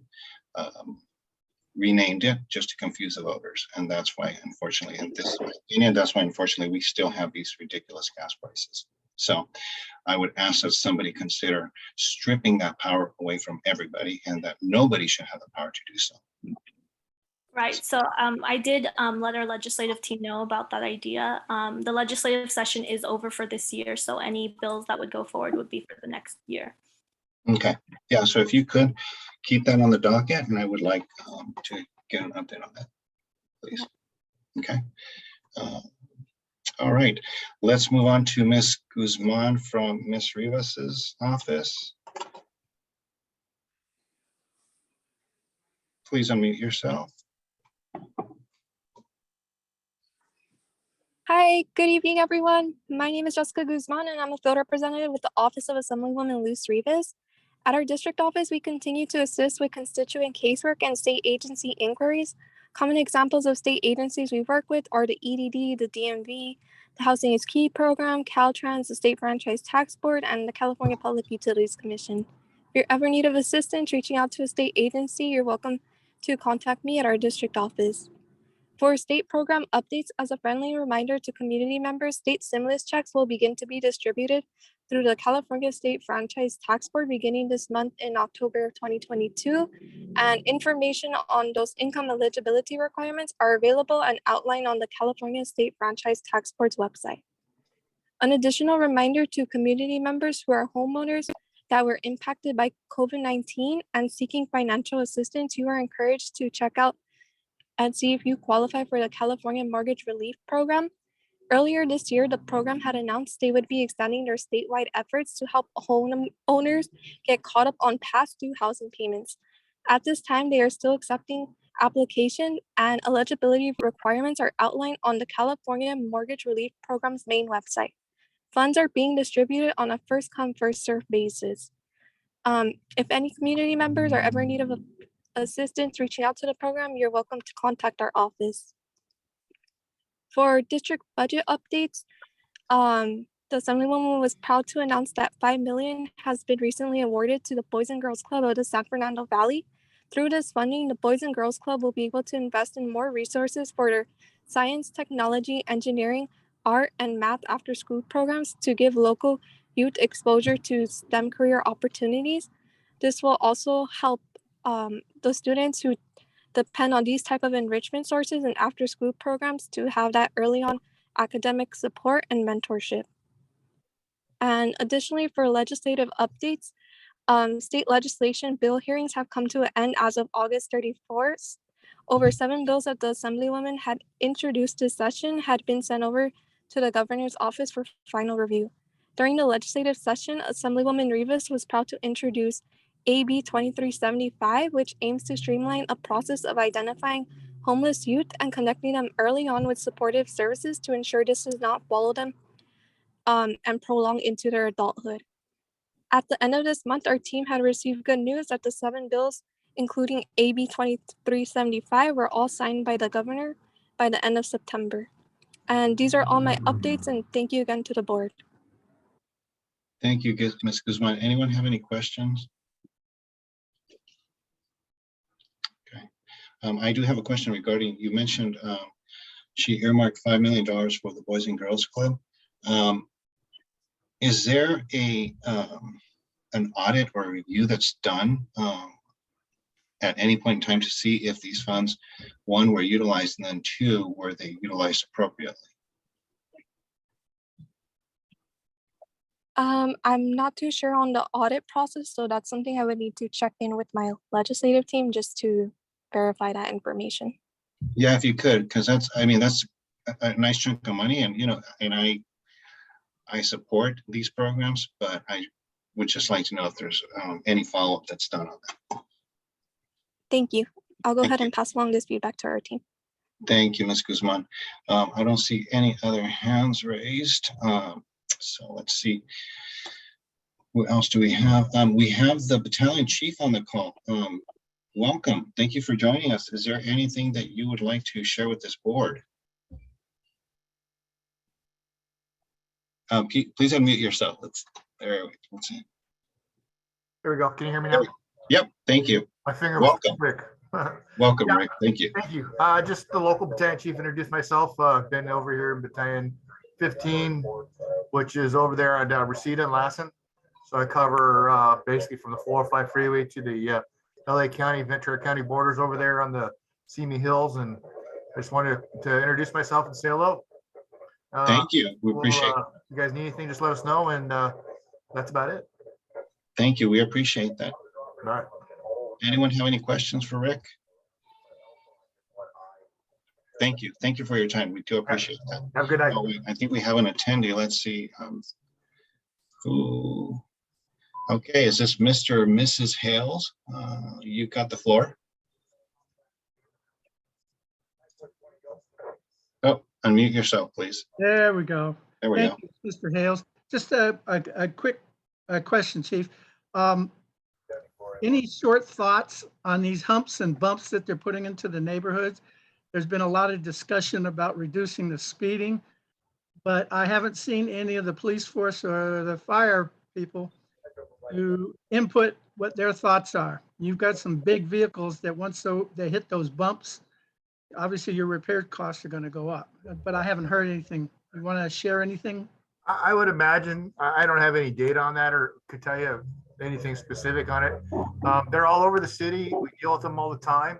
renamed it just to confuse the voters. And that's why, unfortunately, in this opinion, that's why, unfortunately, we still have these ridiculous gas prices. So I would ask that somebody consider stripping that power away from everybody, and that nobody should have the power to do so. Right. So I did let our legislative team know about that idea. The legislative session is over for this year, so any bills that would go forward would be for the next year. Okay. Yeah. So if you could keep that on the docket, and I would like to get an update on that, please. Okay. All right. Let's move on to Ms. Guzman from Ms. Rivas's office. Please unmute yourself. Hi, good evening, everyone. My name is Jessica Guzman, and I'm a field representative with the Office of Assemblywoman Luz Rivas. At our district office, we continue to assist with constituent casework and state agency inquiries. Common examples of state agencies we work with are the EDD, the DMV, the Housing is Key program, Caltrans, the State Franchise Tax Board, and the California Public Utilities Commission. If you're ever in need of assistance reaching out to a state agency, you're welcome to contact me at our district office. For state program updates, as a friendly reminder to community members, state stimulus checks will begin to be distributed through the California State Franchise Tax Board beginning this month in October of 2022. And information on those income eligibility requirements are available and outlined on the California State Franchise Tax Board's website. An additional reminder to community members who are homeowners that were impacted by COVID-19 and seeking financial assistance, you are encouraged to check out and see if you qualify for the California Mortgage Relief Program. Earlier this year, the program had announced they would be extending their statewide efforts to help homeowners get caught up on past due housing payments. At this time, they are still accepting application, and eligibility requirements are outlined on the California Mortgage Relief Program's main website. Funds are being distributed on a first-come, first-served basis. If any community members are ever in need of assistance reaching out to the program, you're welcome to contact our office. For district budget updates, the Assemblywoman was proud to announce that $5 million has been recently awarded to the Boys and Girls Club of the San Fernando Valley. Through this funding, the Boys and Girls Club will be able to invest in more resources for their science, technology, engineering, art, and math after-school programs to give local youth exposure to STEM career opportunities. This will also help the students who depend on these type of enrichment sources and after-school programs to have that early on academic support and mentorship. And additionally, for legislative updates, state legislation bill hearings have come to an end as of August 31st. Over 7 bills that the Assemblywoman had introduced this session had been sent over to the governor's office for final review. During the legislative session, Assemblywoman Rivas was proud to introduce AB 2375, which aims to streamline a process of identifying homeless youth and connecting them early on with supportive services to ensure this does not follow them and prolong into their adulthood. At the end of this month, our team had received good news that the 7 bills, including AB 2375, were all signed by the governor by the end of September. And these are all my updates, and thank you again to the board. Thank you, Ms. Guzman. Anyone have any questions? Okay. I do have a question regarding, you mentioned she earmarked $5 million for the Boys and Girls Club. Is there an audit or review that's done at any point in time to see if these funds, one, were utilized, and then two, were they utilized appropriately? I'm not too sure on the audit process, so that's something I would need to check in with my legislative team just to verify that information. Yeah, if you could, because that's, I mean, that's a nice chunk of money, and and I support these programs, but I would just like to know if there's any follow-up that's done on that. Thank you. I'll go ahead and pass along this feedback to our team. Thank you, Ms. Guzman. I don't see any other hands raised. So let's see. What else do we have? We have the battalion chief on the call. Welcome. Thank you for joining us. Is there anything that you would like to share with this board? Please unmute yourself. Let's see. There we go. Can you hear me now? Yep. Thank you. My finger was Welcome. Rick. Welcome, Yeah. Rick. Thank you. Thank you. Just the local battalion chief, introduced myself. Been over here in battalion 15, which is over there at Reseda and Lassen. So I cover basically from the 405 freeway to the LA County, Ventura County borders over there on the Simi Hills. And I just wanted to introduce myself and say hello. Thank you. We appreciate it. If you guys need anything, just let us know. And that's about it. Thank you. We appreciate that. All right. Anyone have any questions for Rick? Thank you. Thank you for your time. We do appreciate that. Have a good night. Oh, I think we have an attendee. Let's see. Who? Okay, is this Mr. or Mrs. Hales? You got the floor. Oh, unmute yourself, please. There we go. There we go. Thank you, Mr. Hales. Just a quick question, Chief. Any short thoughts on these humps and bumps that they're putting into the neighborhoods? There's been a lot of discussion about reducing the speeding, but I haven't seen any of the police force or the fire people to input what their thoughts are. You've got some big vehicles that once they hit those bumps, obviously your repair costs are going to go up, but I haven't heard anything. You want to share anything? I would imagine, I don't have any data on that or could tell you anything specific on it. They're all over the city. We deal with them all the time.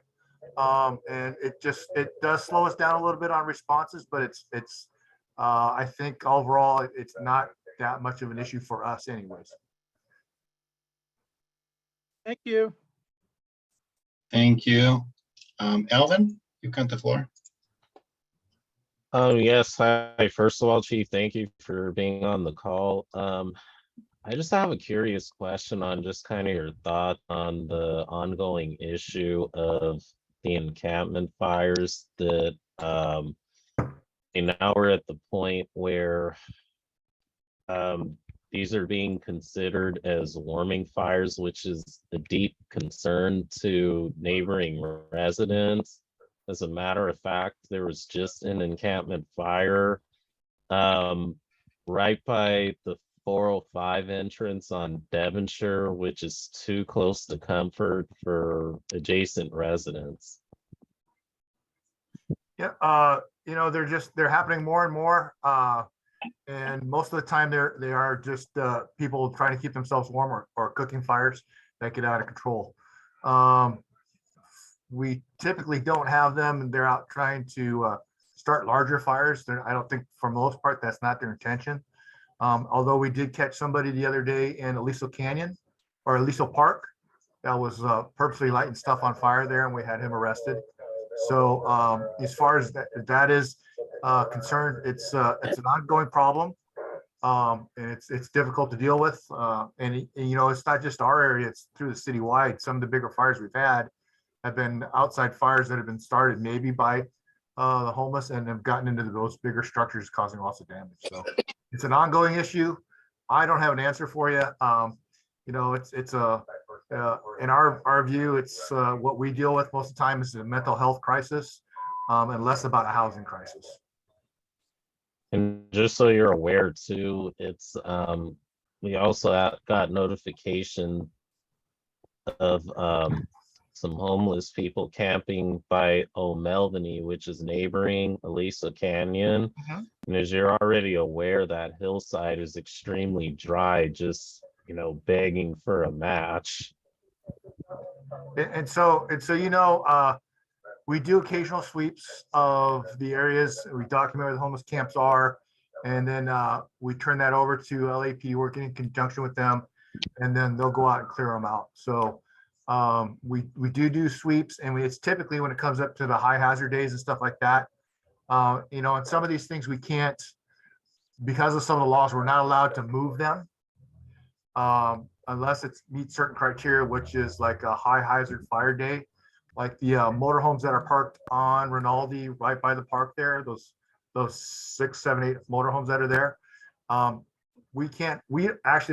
And it does slow us down a little bit on responses, but it's I think overall it's not that much of an issue for us anyways. Thank you. Thank you. Alvin, you got the floor. Yes. Hi. First of all, Chief, thank you for being on the call. I just have a curious question on just kind of your thought on the ongoing issue of the encampment fires that and now we're at the point where these are being considered as warming fires, which is a deep concern to neighboring residents. As a matter of fact, there was just an encampment fire right by the 405 entrance on Devonshire, which is too close to comfort for adjacent residents. Yeah, they're happening more and more. And most of the time they are just people trying to keep themselves warm or cooking fires that get out of control. We typically don't have them and they're out trying to start larger fires. I don't think for the most part that's not their intention. Although we did catch somebody the other day in Aliso Canyon or Aliso Park that was purposely lighting stuff on fire there, and we had him arrested. So as far as that is concerned, it's an ongoing problem, and it's difficult to deal with. And it's not just our area; it's through the citywide. Some of the bigger fires we've had have been outside fires that have been started maybe by the homeless and have gotten into those bigger structures, causing lots of damage. So it's an ongoing issue. I don't have an answer for you. It's in our view, it's what we deal with most of the time is a mental health crisis, and less about a housing crisis. And just so you're aware too, it's we also got notification of some homeless people camping by O'Melveny, which is neighboring Aliso Canyon. And as you're already aware, that hillside is extremely dry, just begging for a match. And so we do occasional sweeps of the areas. We document where the homeless camps are, and then we turn that over to LAP, working in conjunction with them, and then they'll go out and clear them out. So we do sweeps, and it's typically when it comes up to the high hazard days and stuff like that. And some of these things we can't, because of some of the laws, we're not allowed to move them unless it meets certain criteria, which is like a high hazard fire day, like the motorhomes that are parked on Rinaldi right by the park there, those 6, 7, 8 motorhomes that are there. The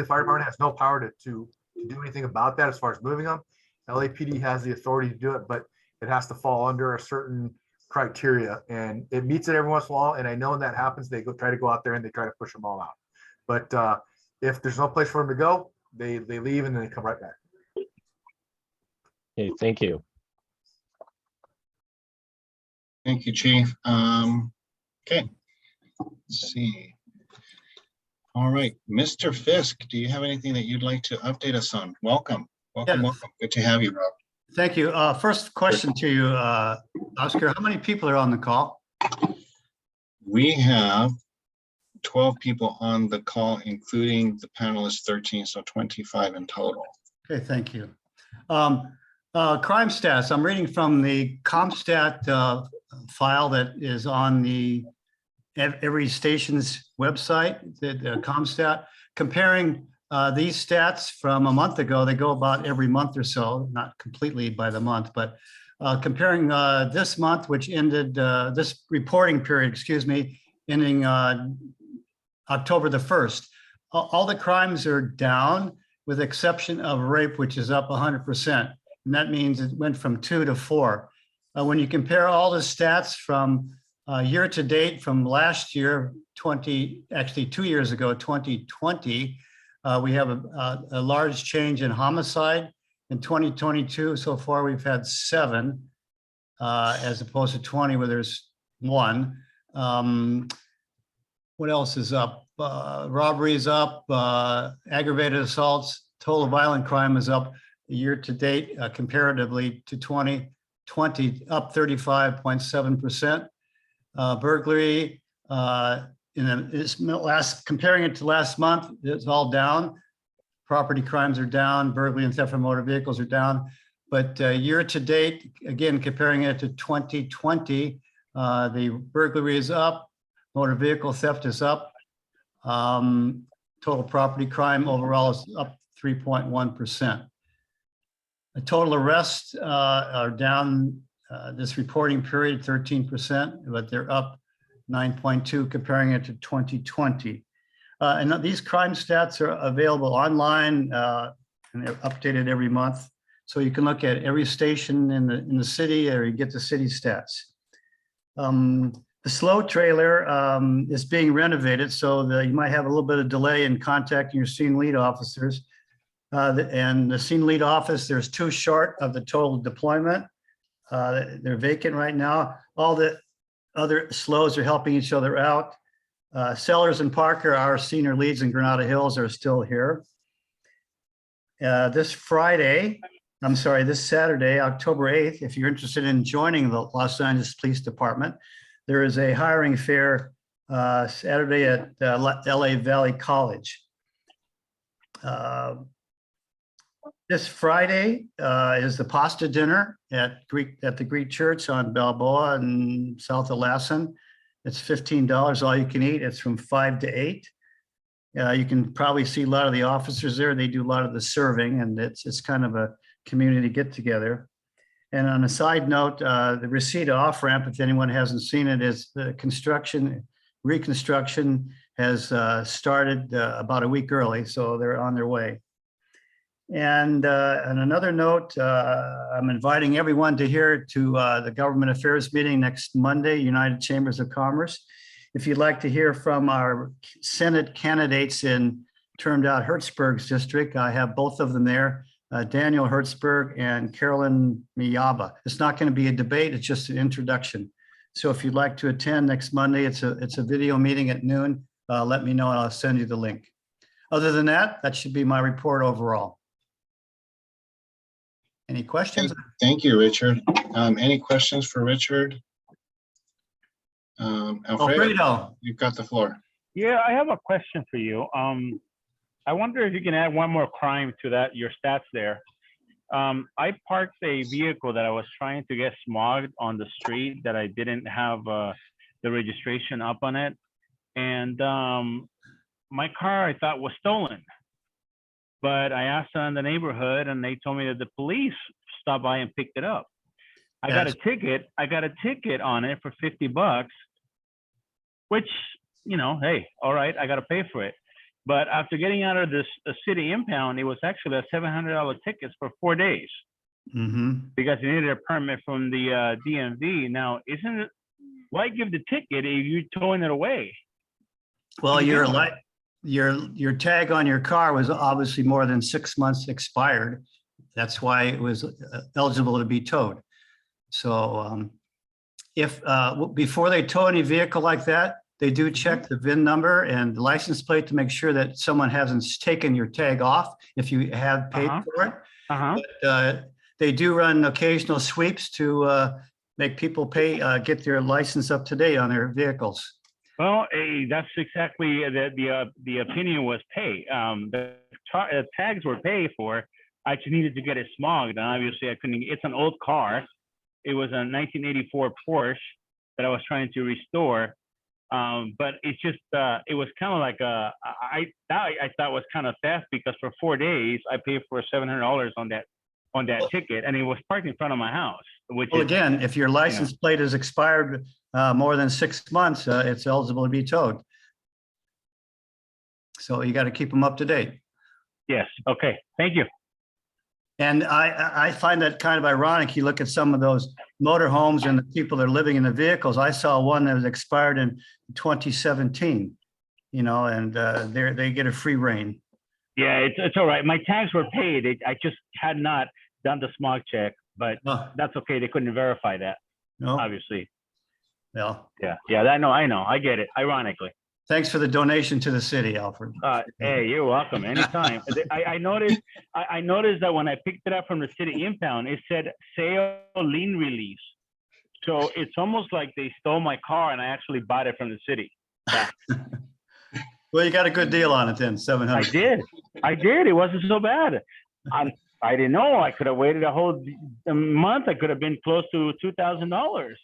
fire department has no power to do anything about that as far as moving them. LAPD has the authority to do it, but it has to fall under a certain criteria, and it meets it every once in a while. And I know when that happens, they try to go out there and they try to push them all out. But if there's no place for them to go, they leave and then they come right back. Okay, thank you. Thank you, Chief. Okay, let's see. All right, Mr. Fisk, do you have anything that you'd like to update us on? Welcome. Yes. Welcome. Good to have you, Rob. Thank you. First question to you, Oscar, how many people are on the call? We have 12 people on the call, including the panelists 13, so 25 in total. Okay, thank you. Crime stats, I'm reading from the CompStat file that is on every station's website, the CompStat, comparing these stats from a month ago. They go about every month or so, not completely by the month, but comparing this month, which ended, this reporting period, ending October the 1st. All the crimes are down with exception of rape, which is up 100%. And that means it went from 2 to 4. When you compare all the stats from year to date from last year, 2 years ago, 2020, we have a large change in homicide. In 2022, so far, we've had 7, as opposed to 20 where there's 1. What else is up? Robbery is up, aggravated assaults, total violent crime is up year to date comparatively to 2020, up 35.7%. Burglary, comparing it to last month, it's all down. Property crimes are down, burglary and theft from motor vehicles are down. But year to date, again, comparing it to 2020, the burglary is up, motor vehicle theft is up. Total property crime overall is up 3.1%. The total arrests are down This reporting period, 13%, but they're up 9.2 comparing it to 2020. And these crime stats are available online and they're updated every month. So you can look at every station in the city, or you get the city stats. The slow trailer is being renovated, so you might have a little bit of delay in contacting your scene lead officers. And the scene lead office, there's 2 short of the total deployment. They're vacant right now. All the other slows are helping each other out. Sellers and Parker, our senior leads in Granada Hills, are still here. This Saturday, October 8th, if you're interested in joining the Los Angeles Police Department, there is a hiring fair Saturday at LA Valley College. This Friday is the pasta dinner at the Greek Church on Balboa and south of Lassen. It's $15 all you can eat. It's from 5 to 8. You can probably see a lot of the officers there. They do a lot of the serving, and it's kind of a community get together. And on a side note, the Reseda off ramp, if anyone hasn't seen it, is the reconstruction has started about a week early, so they're on their way. And on another note, I'm inviting everyone to the Government Affairs meeting next Monday, United Chambers of Commerce. If you'd like to hear from our Senate candidates in termed out Hertzberg's district, I have both of them there, Daniel Hertzberg and Carolyn Miyaba. It's not going to be a debate, it's just an introduction. So if you'd like to attend next Monday, it's a video meeting at noon. Let me know and I'll send you the link. Other than that, that should be my report overall. Any questions? Thank you, Richard. Any questions for Richard? Alfredo, you've got the floor. Yeah, I have a question for you. I wonder if you can add one more crime to that, your stats there. I parked a vehicle that I was trying to get smogged on the street that I didn't have the registration up on it. And my car I thought was stolen. But I asked around the neighborhood and they told me that the police stopped by and picked it up. I got a ticket. I got a ticket on it for $50, which, you know, hey, all right, I got to pay for it. But after getting out of this city impound, it was actually a $700 ticket for 4 days because you needed a permit from the DMV. Now, isn't it, why give the ticket if you're towing it away? Well, your tag on your car was obviously more than 6 months expired. That's why it was eligible to be towed. So if before they tow any vehicle like that, they do check the VIN number and the license plate to make sure that someone hasn't taken your tag off if you have paid for it. But, they do run occasional sweeps to make people pay, get their license up to date on their vehicles. Well, that's exactly the opinion was pay. The tags were paid for. I just needed to get it smogged, and obviously I couldn't. It's an old car. It was a 1984 Porsche that I was trying to restore. But it's just it was kind of like I thought was kind of theft because for 4 days I paid for $700 on that ticket, and it was parked in front of my house. Which well, again, if your license plate is expired more than 6 months, it's eligible to be towed. So you got to keep them up to date. Yes. Okay. Thank you. And I find that kind of ironic. You look at some of those motorhomes and the people that are living in the vehicles. I saw one that was expired in 2017, you know, and they get a free reign. Yeah, it's all right. My tags were paid. I just had not done the smog check, but that's okay. They couldn't verify that, obviously. Well, yeah, I know. I get it. Ironically. Thanks for the donation to the city, Alfred. Hey, you're welcome. Anytime. I noticed that when I picked it up from the city impound, it said sale lien release. So it's almost like they stole my car and I actually bought it from the city. Well, you got a good deal on it then, $700. I did. It wasn't so bad. I didn't know. I could have waited a whole month. I could have been close to $2,000.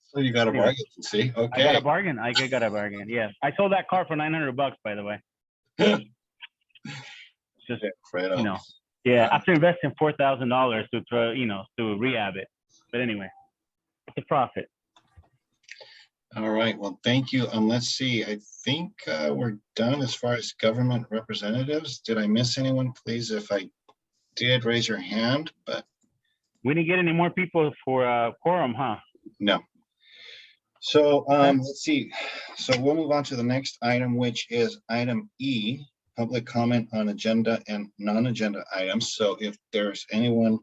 So you got a bargain, see? Okay. I got a bargain. I got a bargain. Yeah. I sold that car for $900, by the way. Just, you know. Yeah, after investing $4,000 to throw, to rehab it. But anyway, it's a profit. All right, well, thank you. Let's see, I think we're done as far as government representatives. Did I miss anyone? Please, if I did, raise your hand, but We didn't get any more people for quorum, huh? no. So let's see. So we'll move on to the next item, which is item E, public comment on agenda and non-agenda items. So if there's anyone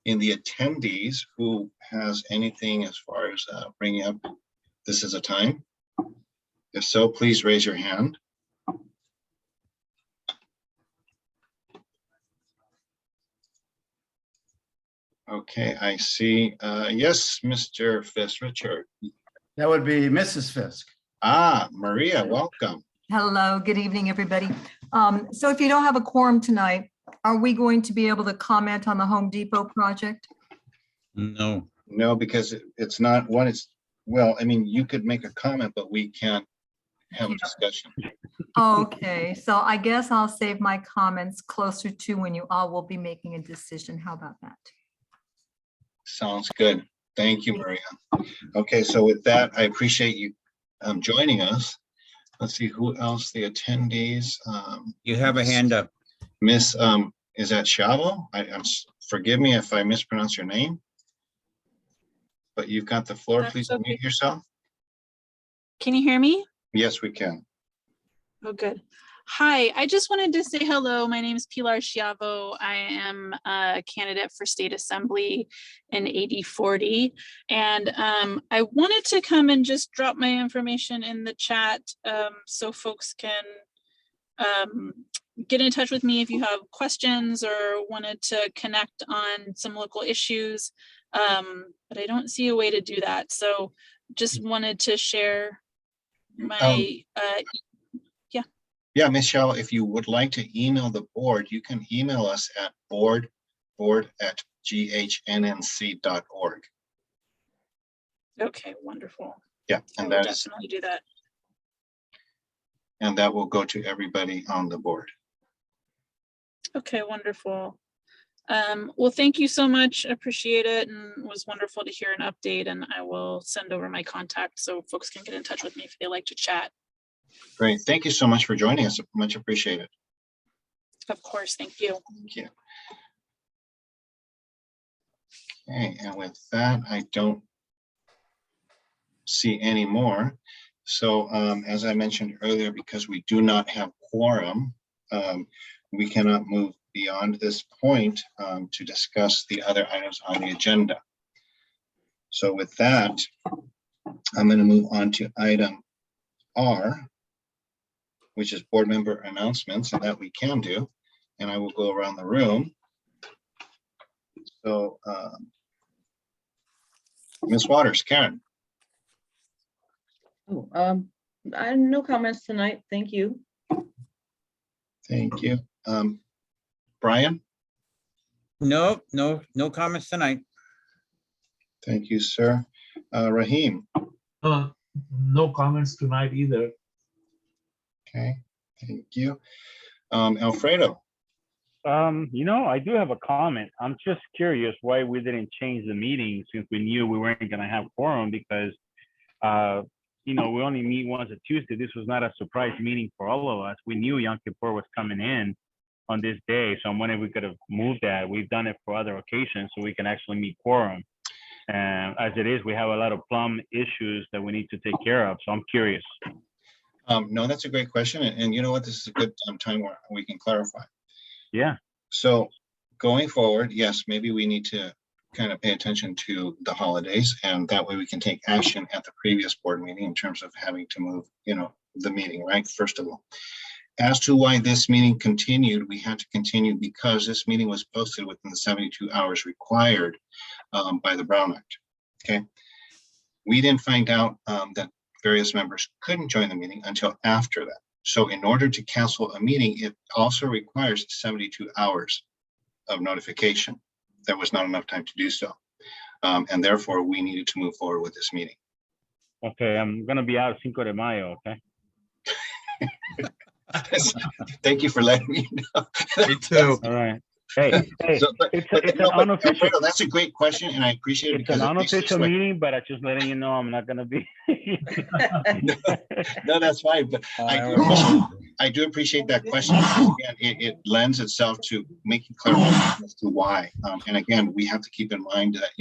in the attendees who has anything as far as bringing up, this is a time. If so, please raise your hand. Okay, I see. Yes, Mr. Fisk, Richard. That would be Mrs. Fisk. Ah, Maria, welcome. Hello, good evening, everybody. So if you don't have a quorum tonight, are we going to be able to comment on the Home Depot project? No. No, because it's not one, it's, well, I mean, you could make a comment, but we can't have a discussion. Okay, so I guess I'll save my comments closer to when you all will be making a decision. How about that? Sounds good. Thank you, Maria. Okay, so with that, I appreciate you joining us. Let's see who else, the attendees. You have a hand up. Miss, is that Shavo? Forgive me if I mispronounce your name. But you've got the floor. That's Please okay. unmute yourself. Can you hear me? Yes, we can. Oh, good. Hi, I just wanted to say hello. My name is Pilar Schiavo. I am a candidate for state assembly in 8040. And I wanted to come and just drop my information in the chat so folks can get in touch with me if you have questions or wanted to connect on some local issues. But I don't see a way to do that. So just wanted to share my Yeah, Ms. Shavo, if you would like to email the board, you can email us at board@ghnnc.org. Okay, wonderful. Yeah, I and will that is, definitely do that. and that will go to everybody on the board. Okay, wonderful. Well, thank you so much. Appreciate it. And it was wonderful to hear an update, and I will send over my contact so folks can get in touch with me if they like to chat. Great. Thank you so much for joining us. Much appreciated. Of course, thank you. Thank you. Okay, and with that, I don't see any more. So as I mentioned earlier, because we do not have quorum, we cannot move beyond this point to discuss the other items on the agenda. So with that, I'm going to move on to item R, which is board member announcements, and that we can do. And I will go around the room. So Ms. Waters, Karen. Oh, I have no comments tonight. Thank you. Thank you. Brian? No comments tonight. Thank you, sir. Raheem? No comments tonight either. Okay, thank you. Alfredo? I do have a comment. I'm just curious why we didn't change the meeting since we knew we weren't going to have quorum because, we only meet once a Tuesday. This was not a surprise meeting for all of us. We knew Yom Kippur was coming in on this day. So I'm wondering if we could have moved that. We've done it for other occasions so we can actually meet quorum. And as it is, we have a lot of plum issues that we need to take care of. So I'm curious. No, that's a great question. And you know what? This is a good time where we can clarify. Yeah. So going forward, yes, maybe we need to kind of pay attention to the holidays, and that way we can take action at the previous board meeting in terms of having to move, the meeting, right? First of all, as to why this meeting continued, we had to continue because this meeting was posted within the 72 hours required by the Brown Act. Okay. We didn't find out that various members couldn't join the meeting until after that. So in order to cancel a meeting, it also requires 72 hours of notification. There was not enough time to do so. And therefore, we needed to move forward with this meeting. Okay, I'm going to be out Cinco de Mayo, okay? Thank you for letting me know. Me too. All right. Hey, But it's no, an but unofficial, Alfredo, that's a great question, and I appreciate it it's an because it makes us unofficial sweat. meeting, but I'm just letting you know I'm not gonna be. No, that's fine, but I do appreciate that question. Because again, it lends itself to making clarification as to why. And again, we have to keep in mind that,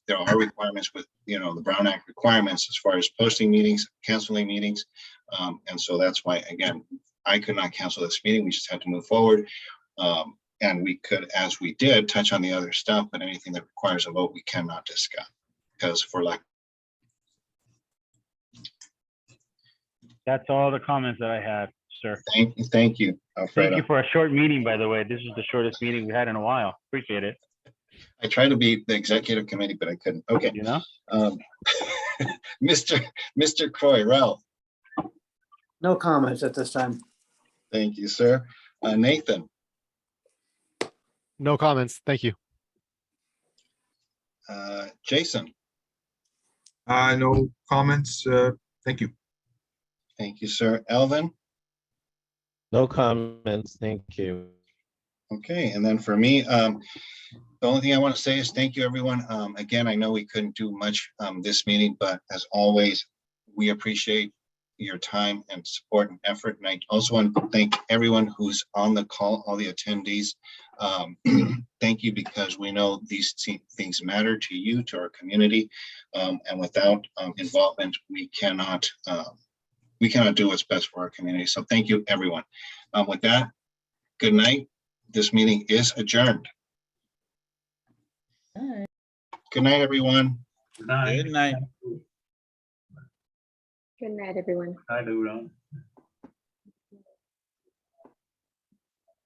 there are requirements with, the Brown Act requirements as far as posting meetings, canceling meetings. And so that's why, again, I could not cancel this meeting. We just had to move forward. And we could, as we did, touch on the other stuff, but anything that requires a vote, we cannot discuss because for lack. That's all the comments that I had, sir. Thank you, Alfredo. Thank you for a short meeting, by the way. This is the shortest meeting we had in a while. Appreciate it. I tried to be the executive committee, but I couldn't. Okay. Mr. Croy, Ralph. No comments at this time. Thank you, sir. Nathan. No comments. Thank you. Jason. No comments. Thank you. Thank you, sir. Elvin. No comments. Thank you. Okay, and then for me, the only thing I want to say is thank you, everyone. Again, I know we couldn't do much this meeting, but as always, we appreciate your time and support and effort. And I also want to thank everyone who's on the call, all the attendees. Thank you, because we know these things matter to you, to our community. And without involvement, we cannot do what's best for our community. So thank you, everyone. With that, good night. This meeting is adjourned. Good night, everyone. Good night. Good night, everyone. Hi, Lula.